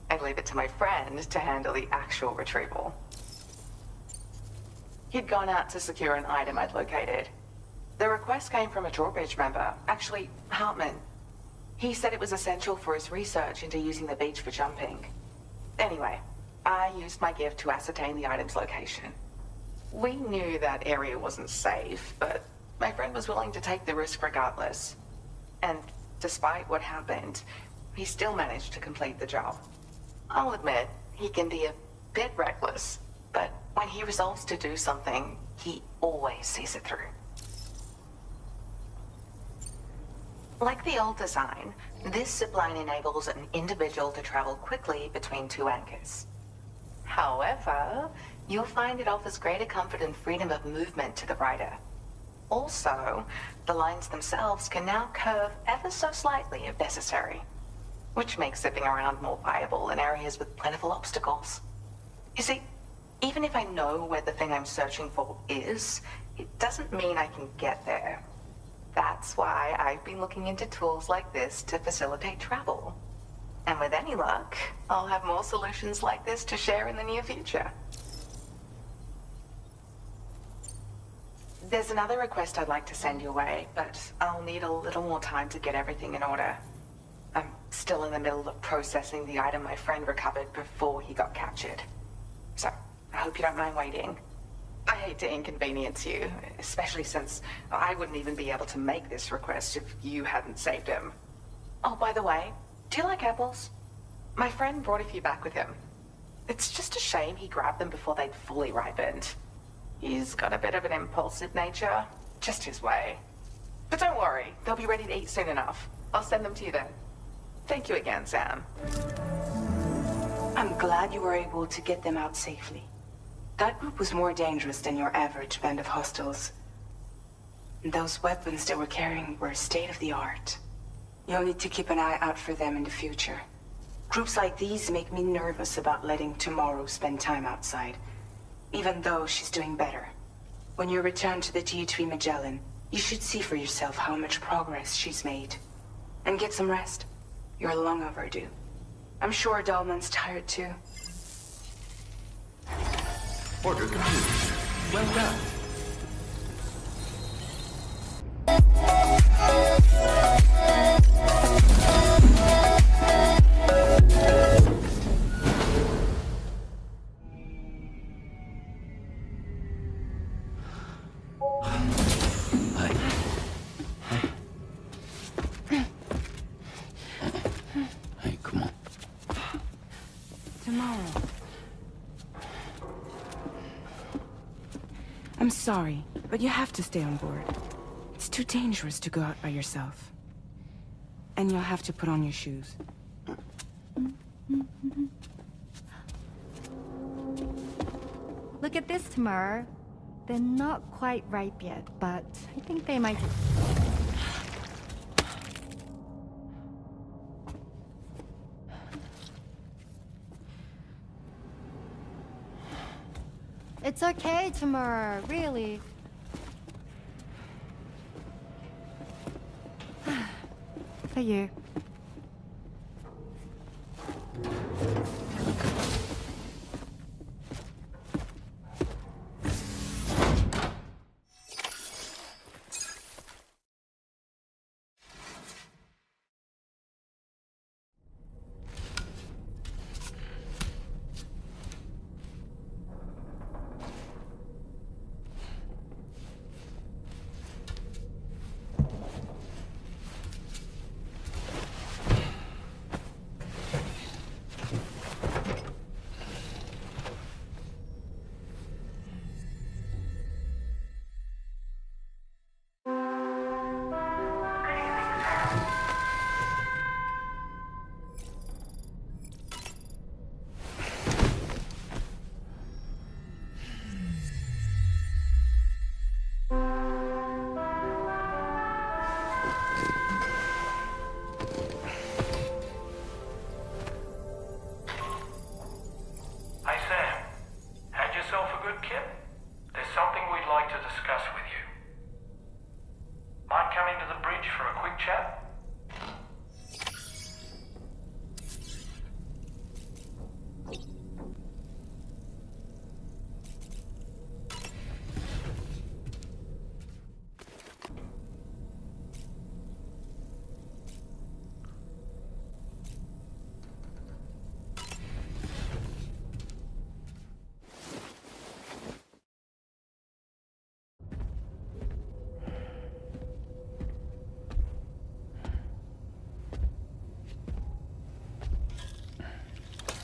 Speaker 13: I leave it to my friend to handle the actual retrieval. He'd gone out to secure an item I'd located. The request came from a drawbridge member, actually, Hartman. He said it was essential for his research into using the beach for jumping. Anyway, I used my gift to ascertain the item's location. We knew that area wasn't safe, but my friend was willing to take the risk regardless. And despite what happened, he still managed to complete the job. I'll admit, he can be a bit reckless, but when he resolves to do something, he always sees it through. Like the old design, this zipline enables an individual to travel quickly between two anchors. However, you'll find it offers greater comfort and freedom of movement to the rider. Also, the lines themselves can now curve ever so slightly if necessary, which makes zipping around more viable in areas with plentiful obstacles. You see, even if I know where the thing I'm searching for is, it doesn't mean I can get there. That's why I've been looking into tools like this to facilitate travel. And with any luck, I'll have more solutions like this to share in the near future. There's another request I'd like to send your way, but I'll need a little more time to get everything in order. I'm still in the middle of processing the item my friend recovered before he got captured. So, I hope you don't mind waiting. I hate to inconvenience you, especially since I wouldn't even be able to make this request if you hadn't saved him. Oh, by the way, do you like apples? My friend brought a few back with him. It's just a shame he grabbed them before they'd fully ripened. He's got a bit of an impulsive nature, just his way. But don't worry, they'll be ready to eat soon enough. I'll send them to you then. Thank you again, Sam.
Speaker 2: I'm glad you were able to get them out safely. That group was more dangerous than your average band of hostiles. Those weapons they were carrying were state-of-the-art. You'll need to keep an eye out for them in the future. Groups like these make me nervous about letting Tomorrow spend time outside, even though she's doing better. When you return to the G3 Magellan, you should see for yourself how much progress she's made. And get some rest. You're long overdue. I'm sure Dahlman's tired too.
Speaker 5: Order complete. Well done.
Speaker 11: Hey, come on.
Speaker 2: Tomorrow. I'm sorry, but you have to stay on board. It's too dangerous to go out by yourself. And you'll have to put on your shoes.
Speaker 8: Look at this, Tamar. They're not quite ripe yet, but I think they might... It's okay, Tamar, really. For you.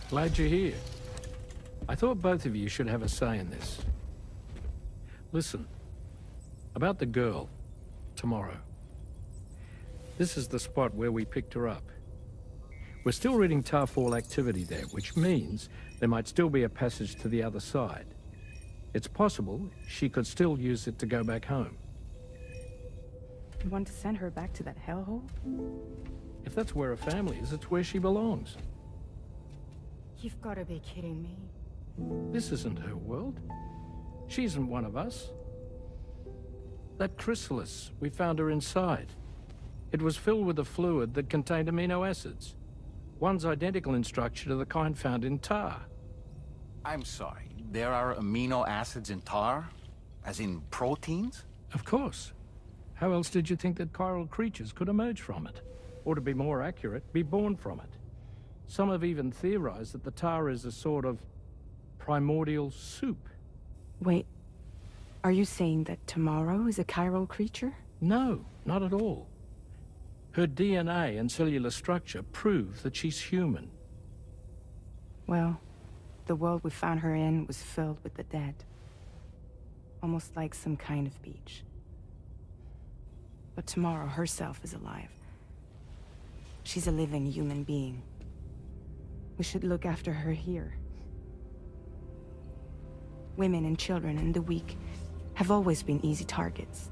Speaker 3: Glad you're here. I thought both of you should have a say in this. Listen, about the girl, tomorrow. This is the spot where we picked her up. We're still reading Tarfall activity there, which means there might still be a passage to the other side. It's possible she could still use it to go back home.
Speaker 2: You want to send her back to that hellhole?
Speaker 3: If that's where her family is, it's where she belongs.
Speaker 2: You've got to be kidding me.
Speaker 3: This isn't her world. She isn't one of us. That chrysalis, we found her inside. It was filled with a fluid that contained amino acids. One's identical in structure to the kind found in tar.
Speaker 5: I'm sorry, there are amino acids in tar? As in proteins?
Speaker 3: Of course. How else did you think that chiral creatures could emerge from it? Or to be more accurate, be born from it? Some have even theorized that the tar is a sort of primordial soup.
Speaker 2: Wait, are you saying that tomorrow is a chiral creature?
Speaker 3: No, not at all. Her DNA and cellular structure prove that she's human.
Speaker 2: Well, the world we found her in was filled with the dead. Almost like some kind of beach. But tomorrow herself is alive. She's a living human being. We should look after her here. Women and children and the weak have always been easy targets.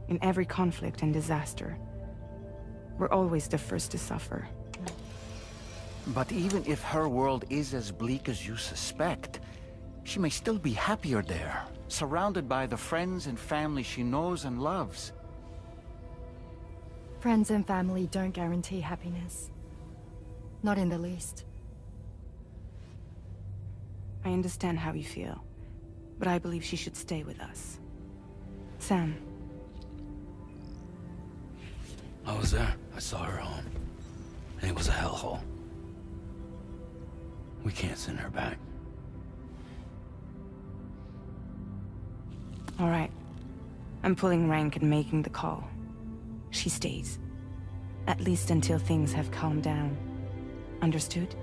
Speaker 2: In every conflict and disaster, we're always the first to suffer.
Speaker 5: But even if her world is as bleak as you suspect, she may still be happier there, surrounded by the friends and family she knows and loves.
Speaker 14: Friends and family don't guarantee happiness. Not in the least.
Speaker 2: I understand how you feel, but I believe she should stay with us. Sam.
Speaker 11: I was there. I saw her home. And it was a hellhole. We can't send her back.
Speaker 2: All right. I'm pulling rank and making the call. She stays. At least until things have calmed down. Understood?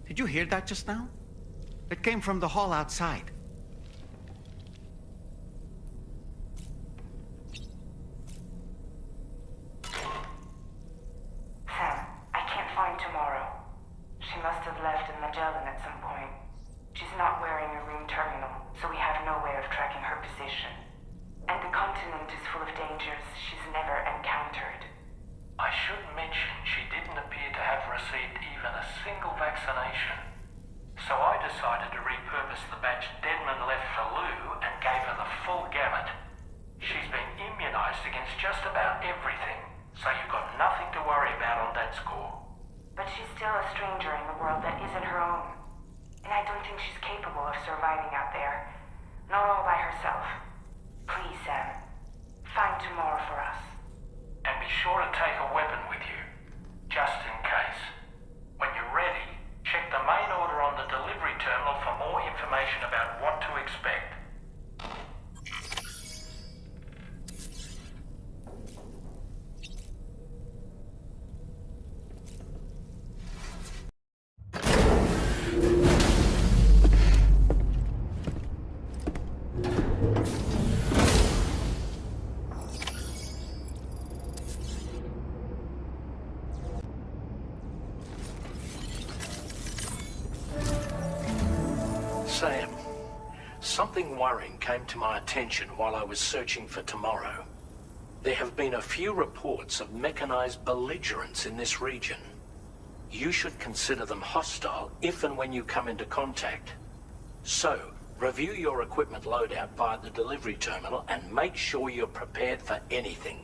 Speaker 5: Did you hear that just now? It came from the hall outside.
Speaker 15: Sam, I can't find Tomorrow. She must have left in Magellan at some point. She's not wearing a room terminal, so we have no way of tracking her position. And the continent is full of dangers she's never encountered.
Speaker 3: I should mention she didn't appear to have received even a single vaccination. So I decided to repurpose the batch Deadman left for Lou and gave her the full gamut. She's been immunized against just about everything, so you've got nothing to worry about on that score.
Speaker 15: But she's still a stranger in the world that isn't her own. And I don't think she's capable of surviving out there. Not all by herself. Please, Sam. Find Tomorrow for us.
Speaker 3: And be sure to take a weapon with you, just in case. When you're ready, check the main order on the delivery terminal for more information about what to expect. Sam, something worrying came to my attention while I was searching for Tomorrow. There have been a few reports of mechanized belligerents in this region. You should consider them hostile if and when you come into contact. So, review your equipment loadout via the delivery terminal and make sure you're prepared for anything.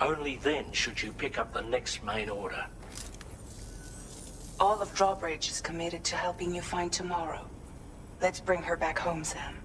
Speaker 3: Only then should you pick up the next main order.
Speaker 15: All of Drawbridge is committed to helping you find tomorrow. Let's bring her back home, Sam.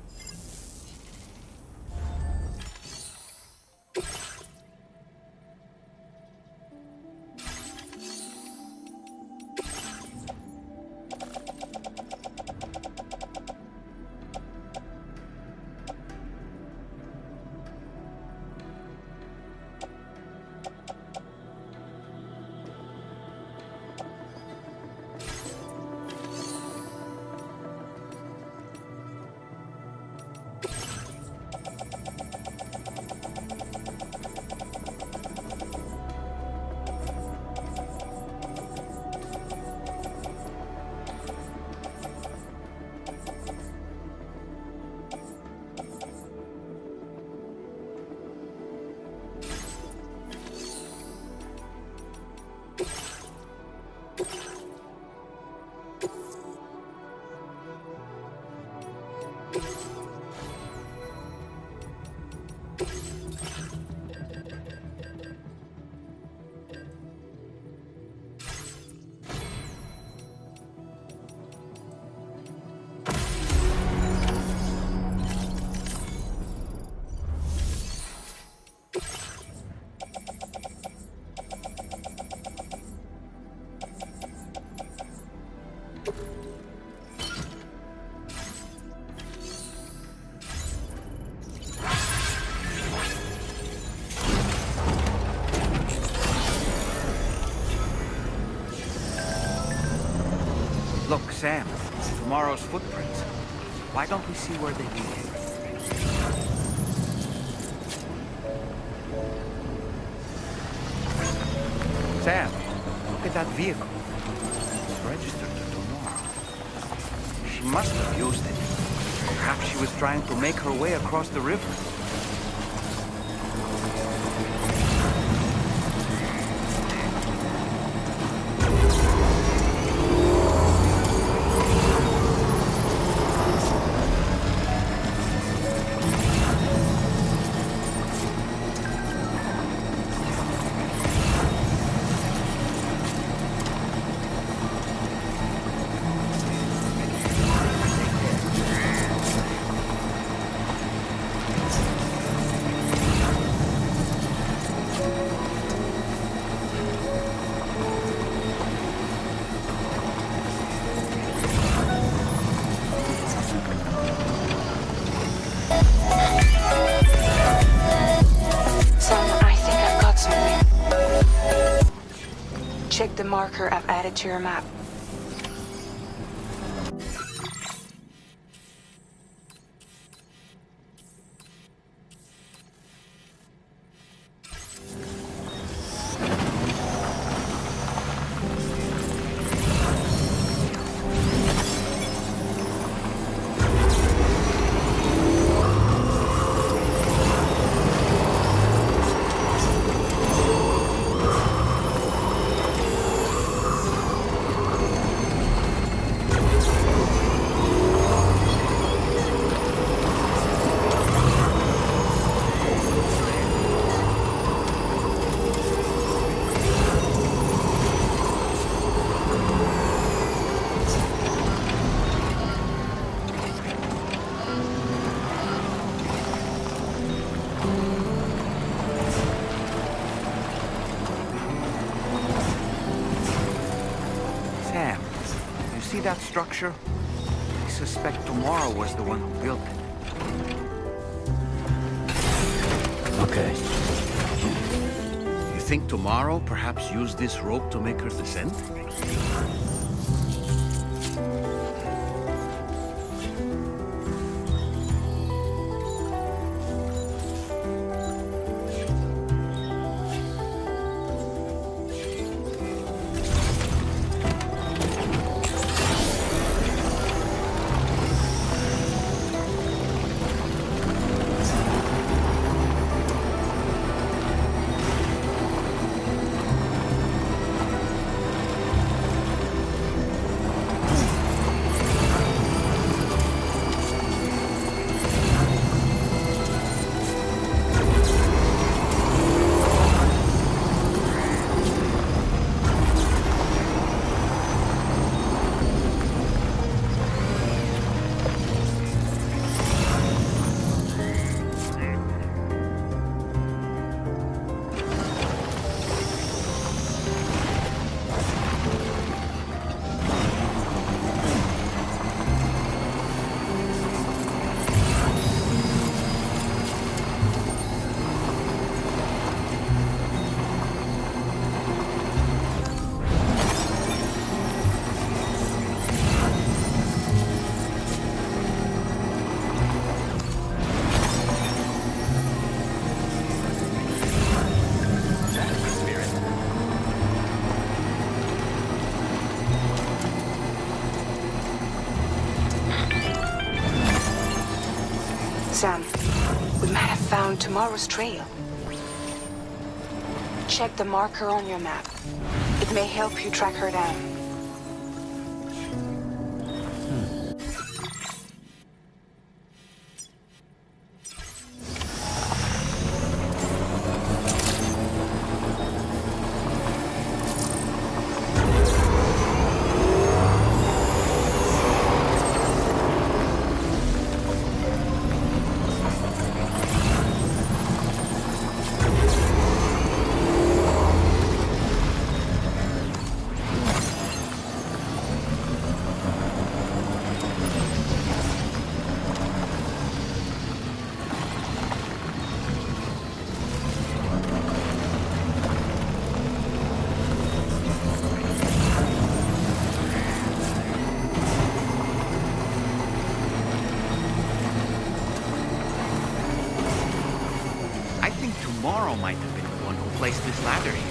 Speaker 5: Look, Sam, tomorrow's footprints. Why don't we see where they lead? Sam, look at that vehicle. It's registered to tomorrow. She must have used it. Perhaps she was trying to make her way across the river.
Speaker 15: Check the marker I've added to your map. That structure? I suspect Tomorrow was the one who built it.
Speaker 3: Okay.
Speaker 5: You think Tomorrow perhaps used this rope to make her descend?
Speaker 2: Sam, we might have found tomorrow's trail. Check the marker on your map. It may help you track her down.
Speaker 5: Tomorrow might have been the one who placed this ladder here.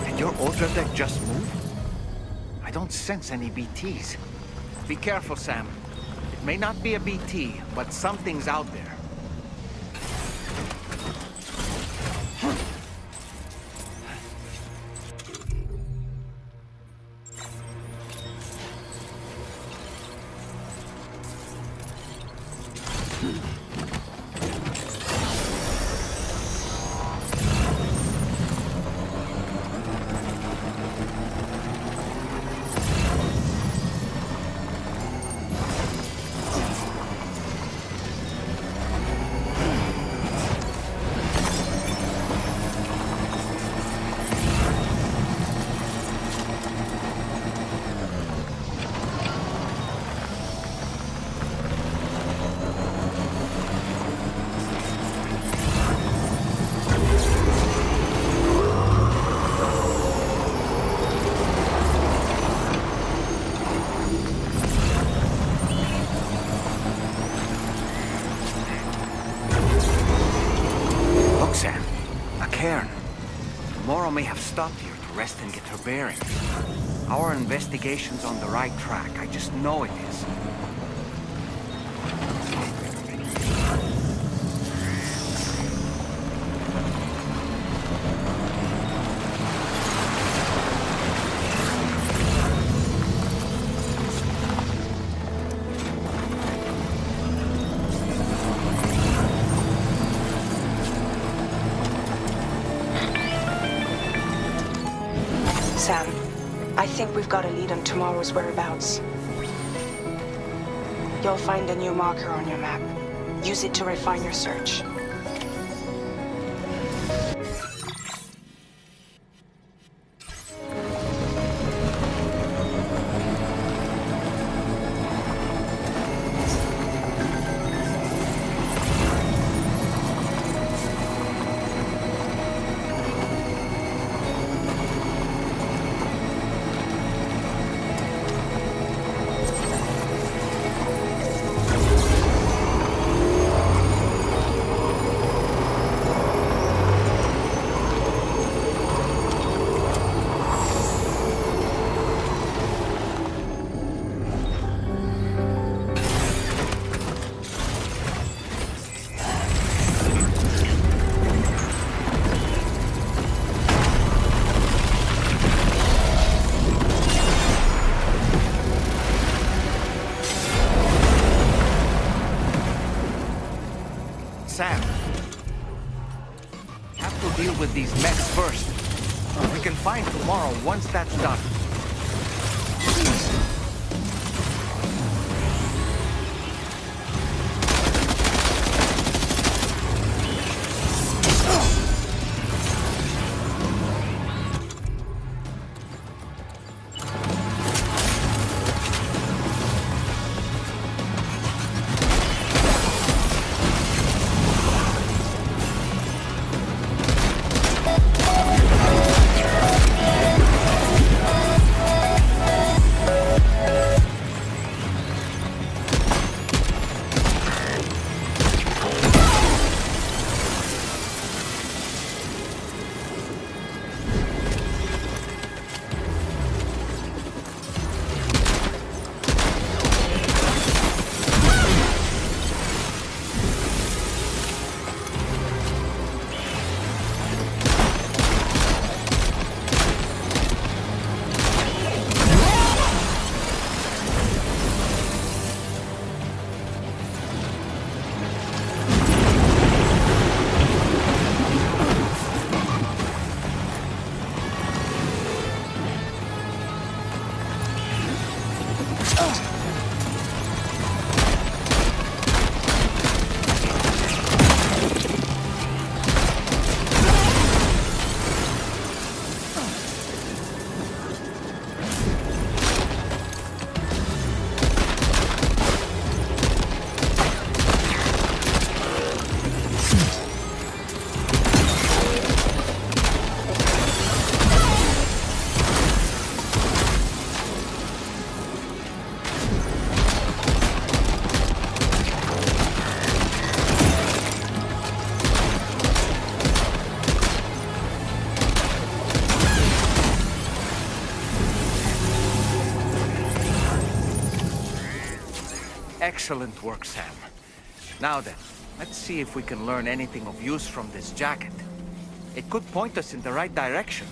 Speaker 5: Did your Ultra deck just move? I don't sense any BTs. Be careful, Sam. It may not be a BT, but something's out there. May have stopped here to rest and get her bearings. Our investigation's on the right track. I just know it is.
Speaker 2: Sam, I think we've got a lead on tomorrow's whereabouts. You'll find a new marker on your map. Use it to refine your search. Sam, have to deal with these mechs first. We can find tomorrow once that's done.
Speaker 5: Excellent work, Sam. Now then, let's see if we can learn anything of use from this jacket. It could point us in the right direction.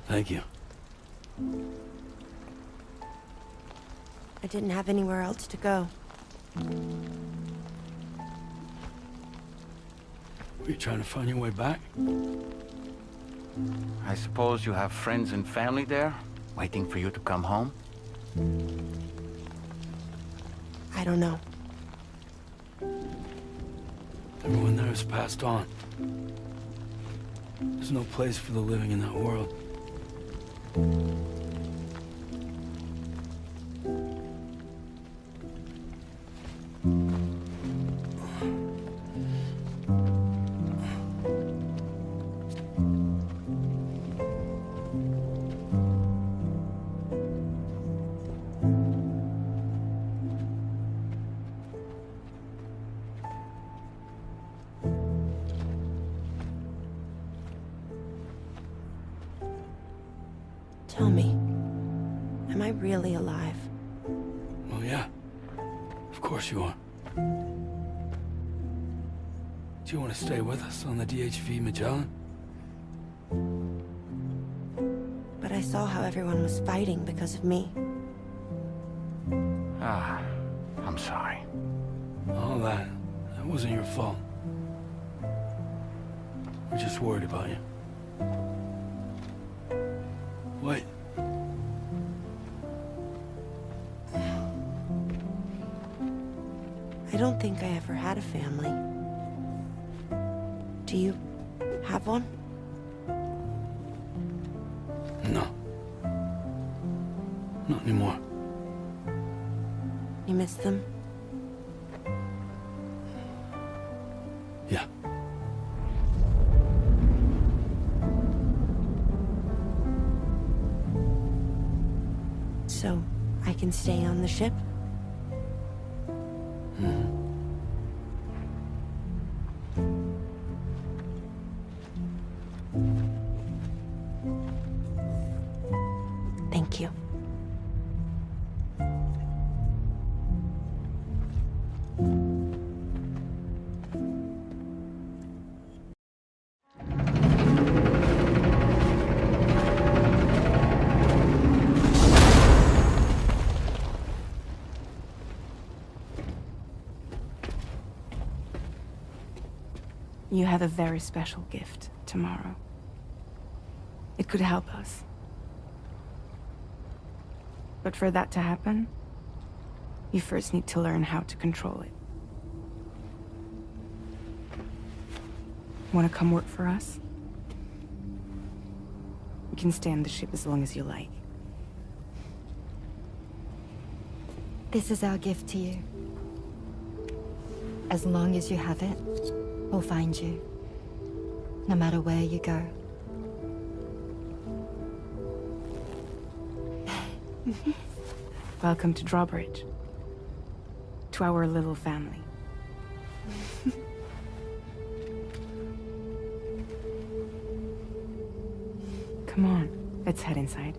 Speaker 11: Thank you.
Speaker 16: I didn't have anywhere else to go.
Speaker 11: Were you trying to find your way back?
Speaker 5: I suppose you have friends and family there, waiting for you to come home?
Speaker 16: I don't know.
Speaker 11: Everyone there has passed on. There's no place for the living in that world.
Speaker 16: Tell me, am I really alive?
Speaker 11: Well, yeah. Of course you are. Do you want to stay with us on the DHV Magellan?
Speaker 16: But I saw how everyone was fighting because of me.
Speaker 5: Ah, I'm sorry.
Speaker 11: All that wasn't your fault. We're just worried about you. Wait.
Speaker 16: I don't think I ever had a family. Do you have one?
Speaker 11: No. Not anymore.
Speaker 16: You miss them?
Speaker 11: Yeah.
Speaker 16: So, I can stay on the ship? Thank you.
Speaker 2: You have a very special gift tomorrow. It could help us. But for that to happen, you first need to learn how to control it. Want to come work for us? You can stay on the ship as long as you like.
Speaker 14: This is our gift to you. As long as you have it, we'll find you. No matter where you go.
Speaker 2: Welcome to Drawbridge. To our little family. Come on, let's head inside.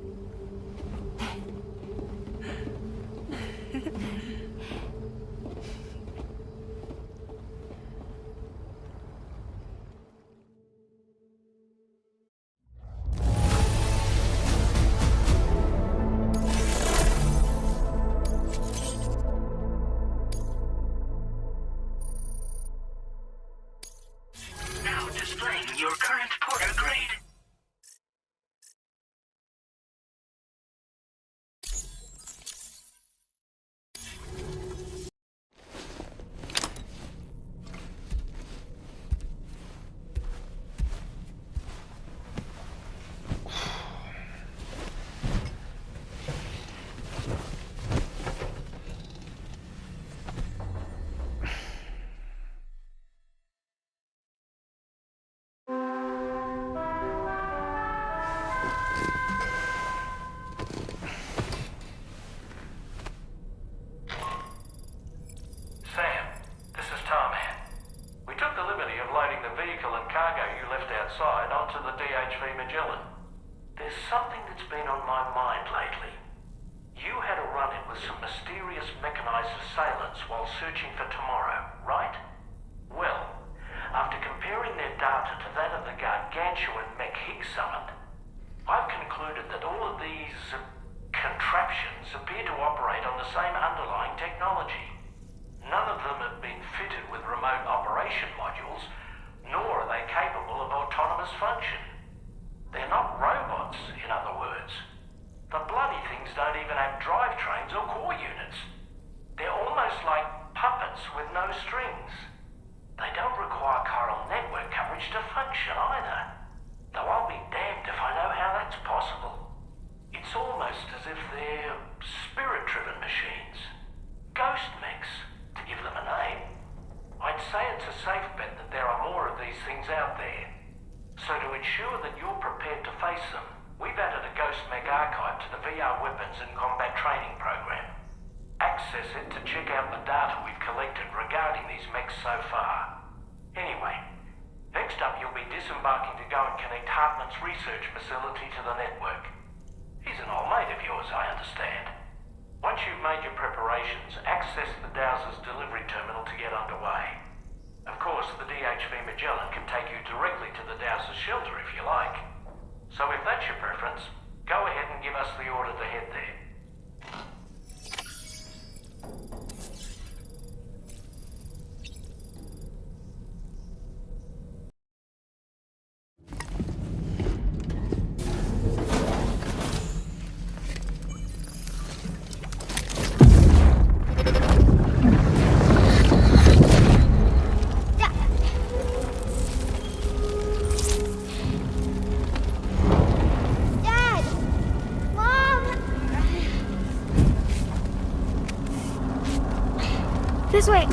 Speaker 17: This way.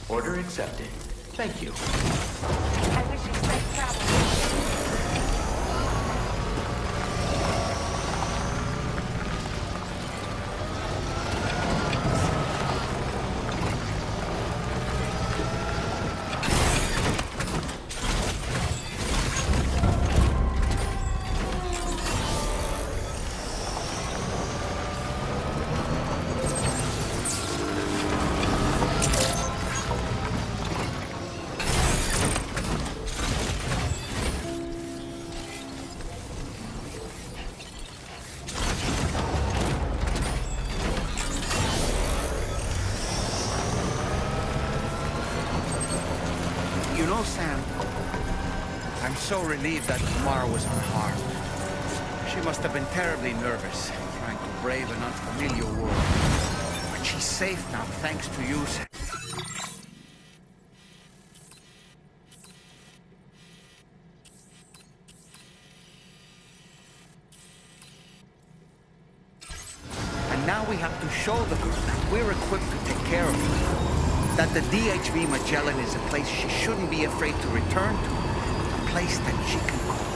Speaker 4: Order accepted. Thank you.
Speaker 15: I wish you safe travel.
Speaker 5: You know, Sam, I'm so relieved that Tamara was unharmed. She must have been terribly nervous, trying to brave an unfamiliar world. But she's safe now, thanks to you, Sam. And now we have to show the girl that we're equipped to take care of her. That the DHV Magellan is a place she shouldn't be afraid to return to. A place that she can call home.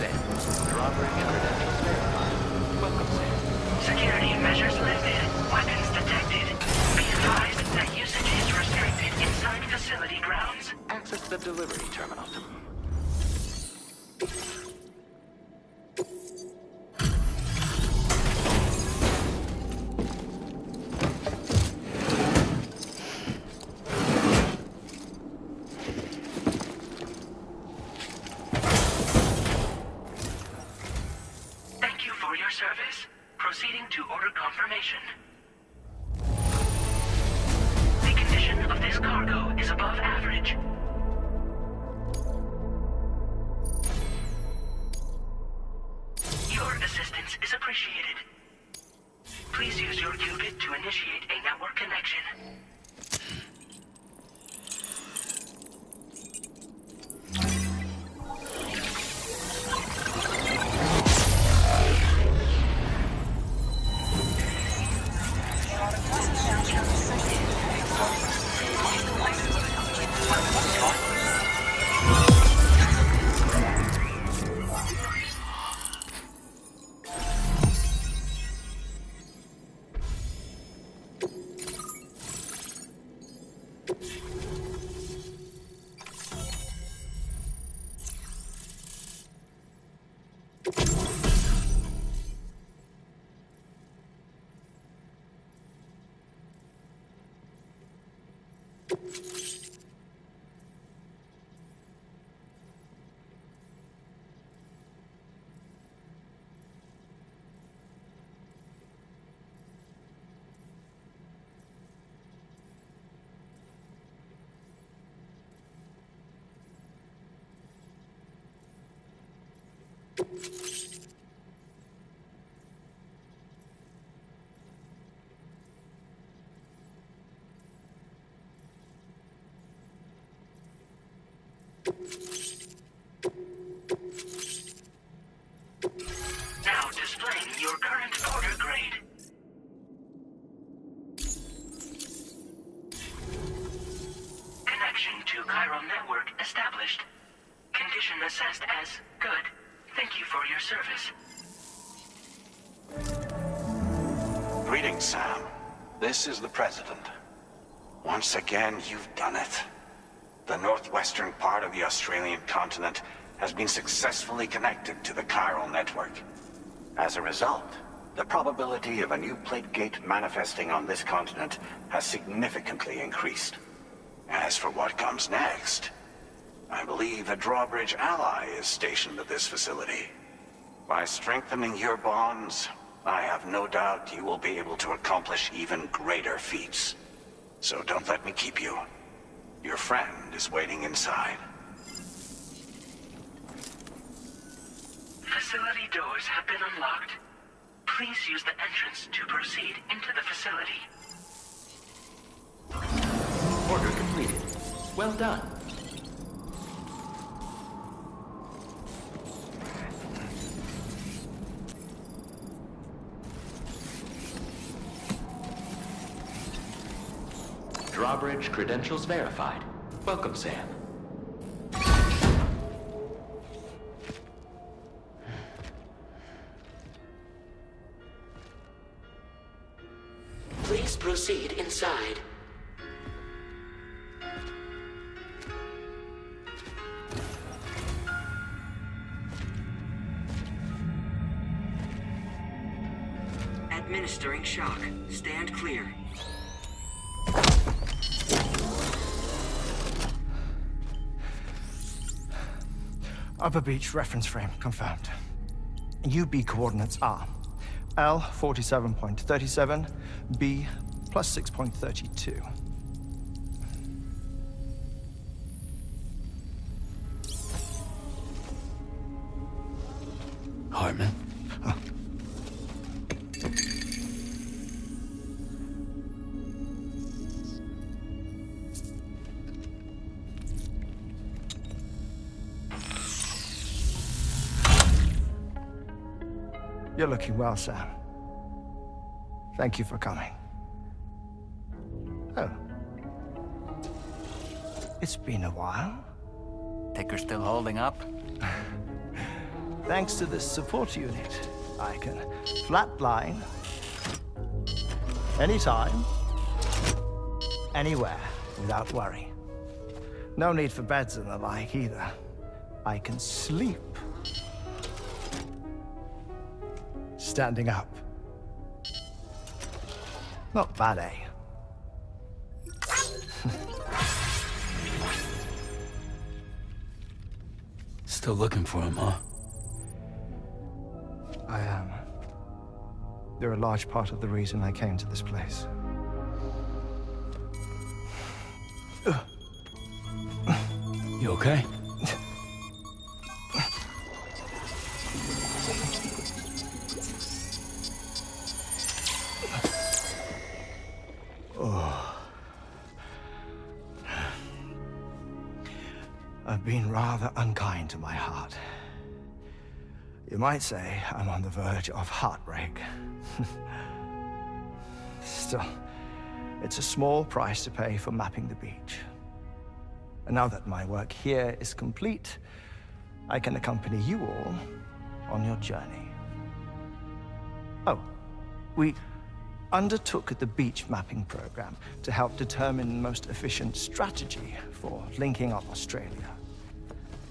Speaker 4: Sam. Drawbridge credentials verified. Welcome, Sam.
Speaker 7: Security measures lifted. Weapons detected. Be advised that usage is restricted inside facility grounds.
Speaker 4: Access the delivery terminal.
Speaker 7: Thank you for your service. Proceeding to order confirmation. The condition of this cargo is above average. Your assistance is appreciated. Please use your qubit to initiate a network connection. Now displaying your current order grade. Connection to chiral network established. Condition assessed as good. Thank you for your service.
Speaker 17: Greetings, Sam. This is the President. Once again, you've done it. The northwestern part of the Australian continent has been successfully connected to the chiral network. As a result, the probability of a new plate gate manifesting on this continent has significantly increased. As for what comes next, I believe a drawbridge ally is stationed at this facility. By strengthening your bonds, I have no doubt you will be able to accomplish even greater feats. So don't let me keep you. Your friend is waiting inside.
Speaker 7: Facility doors have been unlocked. Please use the entrance to proceed into the facility.
Speaker 4: Order completed. Well done. Drawbridge credentials verified. Welcome, Sam.
Speaker 7: Please proceed inside. Administering shock. Stand clear.
Speaker 18: Upper Beach reference frame confirmed. UB coordinates are L 47.37, B plus 6.32.
Speaker 11: Hartman?
Speaker 18: Huh. You're looking well, Sam. Thank you for coming. Oh. It's been a while.
Speaker 5: Ticker's still holding up?
Speaker 18: thanks to this support unit, I can flatline anytime, anywhere, without worry. No need for beds and the like either. I can sleep standing up. Not bad, eh?
Speaker 11: Still looking for him, huh?
Speaker 18: I am. They're a large part of the reason I came to this place.
Speaker 11: You okay?
Speaker 18: I've been rather unkind to my heart. You might say I'm on the verge of heartbreak. Still, it's a small price to pay for mapping the beach. And now that my work here is complete, I can accompany you all on your journey. Oh, we undertook the beach mapping program to help determine the most efficient strategy for linking up Australia.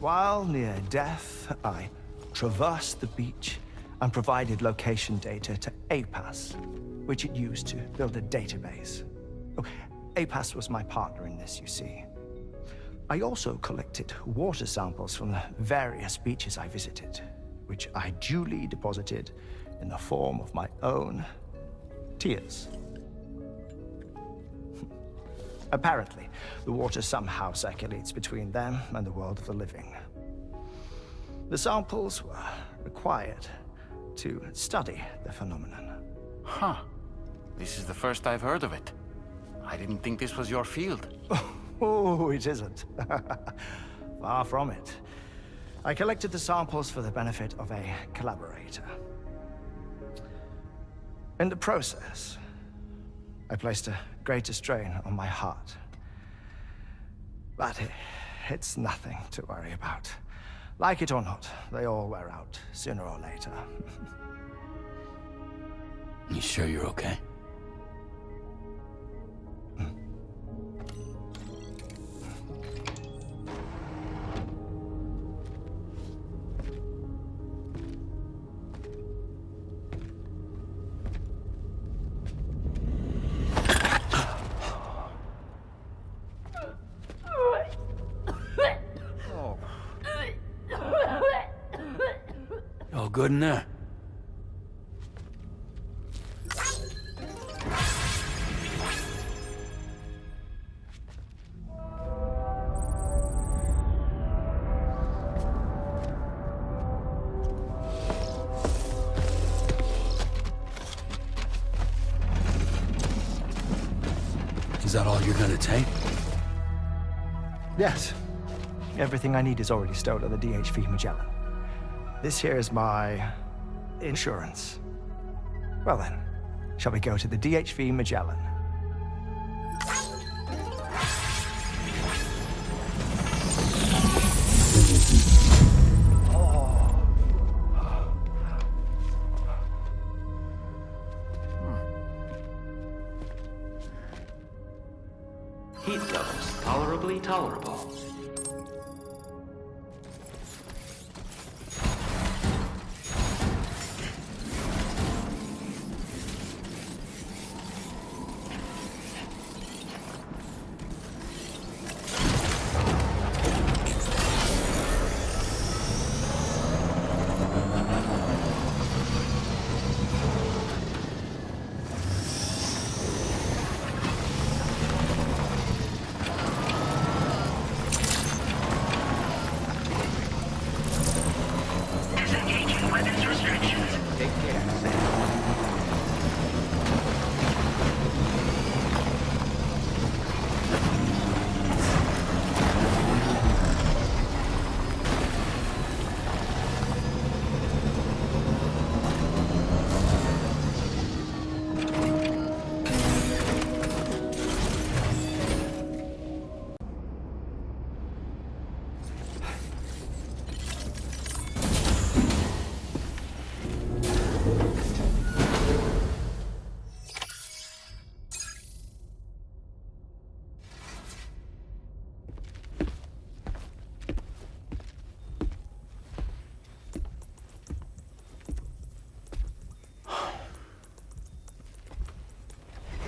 Speaker 18: While near death, I traversed the beach and provided location data to APAS, which it used to build a database. Oh, APAS was my partner in this, you see. I also collected water samples from the various beaches I visited, which I duly deposited in the form of my own tears. Apparently, the water somehow circulates between them and the world of the living. The samples were required to study the phenomenon.
Speaker 17: Huh. This is the first I've heard of it. I didn't think this was your field.
Speaker 18: Oh, it isn't. Far from it. I collected the samples for the benefit of a collaborator. In the process, I placed a greater strain on my heart. But it's nothing to worry about. Like it or not, they all wear out, sooner or later.
Speaker 11: You sure you're okay? All good in there? Is that all you're gonna take?
Speaker 18: Yes. Everything I need is already stowed on the DHV Magellan. This here is my insurance. Well then, shall we go to the DHV Magellan?
Speaker 4: Heat levels tolerably tolerable.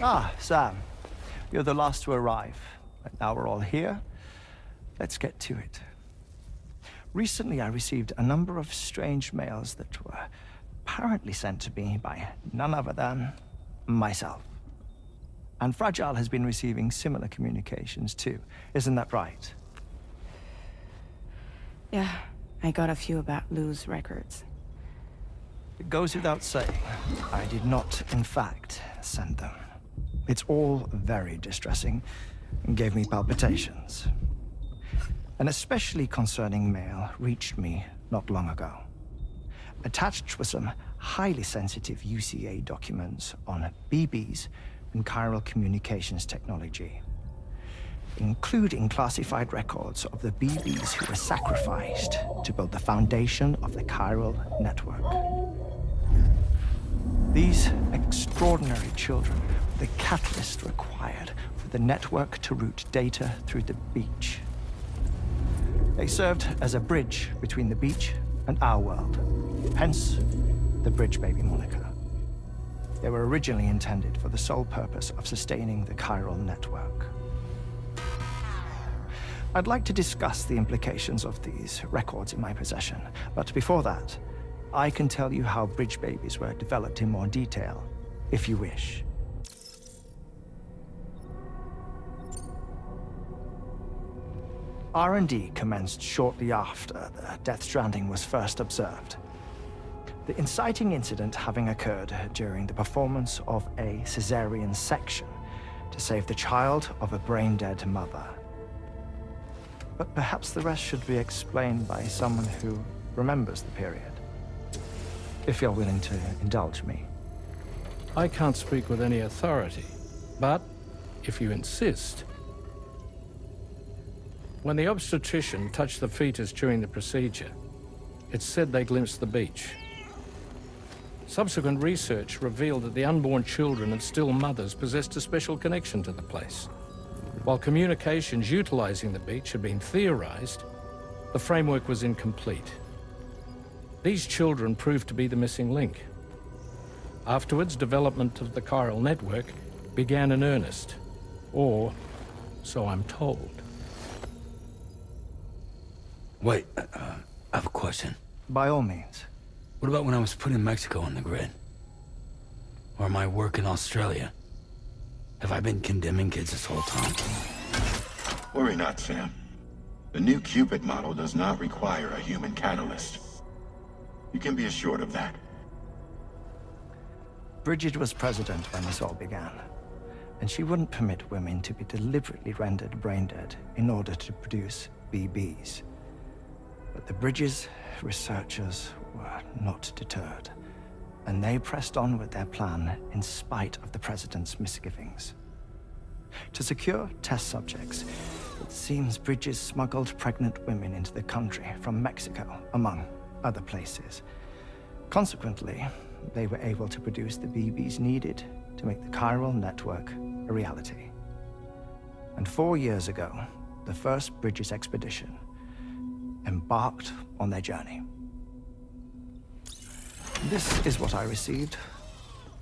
Speaker 18: Ah, Sam. You're the last to arrive. But now we're all here. Let's get to it. Recently, I received a number of strange mails that were apparently sent to me by none other than myself. And Fragile has been receiving similar communications too. Isn't that right?
Speaker 2: Yeah, I got a few about Lou's records.
Speaker 18: It goes without saying, I did not, in fact, send them. It's all very distressing and gave me palpitations. An especially concerning mail reached me not long ago. Attached were some highly sensitive UCA documents on BBs and chiral communications technology, including classified records of the BBs who were sacrificed to build the foundation of the chiral network. These extraordinary children were the catalyst required for the network to route data through the beach. They served as a bridge between the beach and our world, hence the Bridge Baby moniker. They were originally intended for the sole purpose of sustaining the chiral network. I'd like to discuss the implications of these records in my possession, but before that, I can tell you how Bridge Babies were developed in more detail, if you wish. R&D commenced shortly after the Death Stranding was first observed. The inciting incident having occurred during the performance of a cesarean section to save the child of a brain-dead mother. But perhaps the rest should be explained by someone who remembers the period. If you're willing to indulge me.
Speaker 3: I can't speak with any authority, but if you insist. When the obstetrician touched the fetus during the procedure, it's said they glimpsed the beach. Subsequent research revealed that the unborn children of still mothers possessed a special connection to the place. While communications utilizing the beach had been theorized, the framework was incomplete. These children proved to be the missing link. Afterwards, development of the chiral network began in earnest, or so I'm told.
Speaker 11: Wait, I have a question.
Speaker 18: By all means.
Speaker 11: What about when I was putting Mexico on the grid? Or my work in Australia? Have I been condemning kids this whole time?
Speaker 6: Worry not, Sam. The new Cupid model does not require a human catalyst. You can be assured of that.
Speaker 18: Bridget was president when this all began, and she wouldn't permit women to be deliberately rendered brain-dead in order to produce BBs. But the Bridges researchers were not deterred, and they pressed on with their plan in spite of the president's misgivings. To secure test subjects, it seems Bridges smuggled pregnant women into the country from Mexico, among other places. Consequently, they were able to produce the BBs needed to make the chiral network a reality. And 4 years ago, the first Bridges expedition embarked on their journey. This is what I received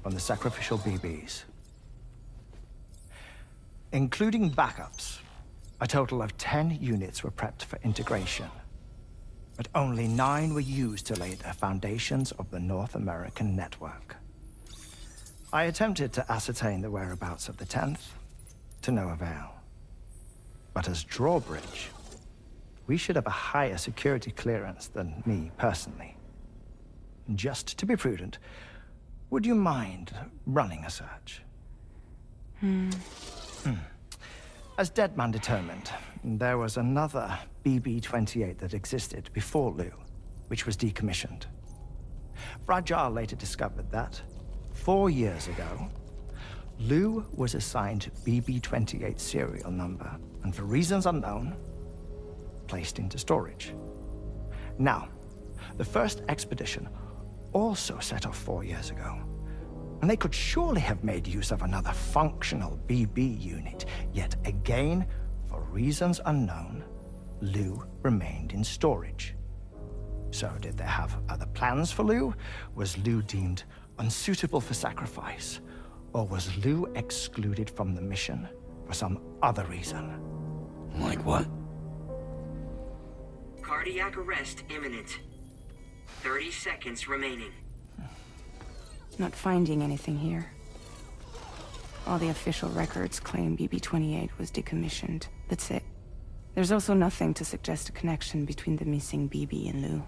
Speaker 18: from the sacrificial BBs. Including backups, a total of 10 units were prepped for integration, but only 9 were used to lay the foundations of the North American network. I attempted to ascertain the whereabouts of the 10th, to no avail. But as drawbridge, we should have a higher security clearance than me personally. Just to be prudent, would you mind running a search? As Deadman determined, there was another BB-28 that existed before Lou, which was decommissioned. Fragile later discovered that, 4 years ago, Lou was assigned BB-28 serial number, and for reasons unknown, placed into storage. Now, the first expedition also set off 4 years ago, and they could surely have made use of another functional BB unit, yet again, for reasons unknown, Lou remained in storage. So did they have other plans for Lou? Was Lou deemed unsuitable for sacrifice? Or was Lou excluded from the mission for some other reason?
Speaker 11: Like what?
Speaker 19: Cardiac arrest imminent. 30 seconds remaining.
Speaker 2: Not finding anything here. All the official records claim BB-28 was decommissioned. That's it. There's also nothing to suggest a connection between the missing BB and Lou.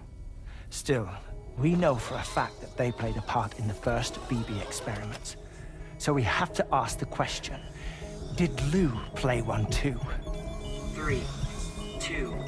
Speaker 18: Still, we know for a fact that they played a part in the first BB experiments. So we have to ask the question, did Lou play one too?
Speaker 19: 3, 2,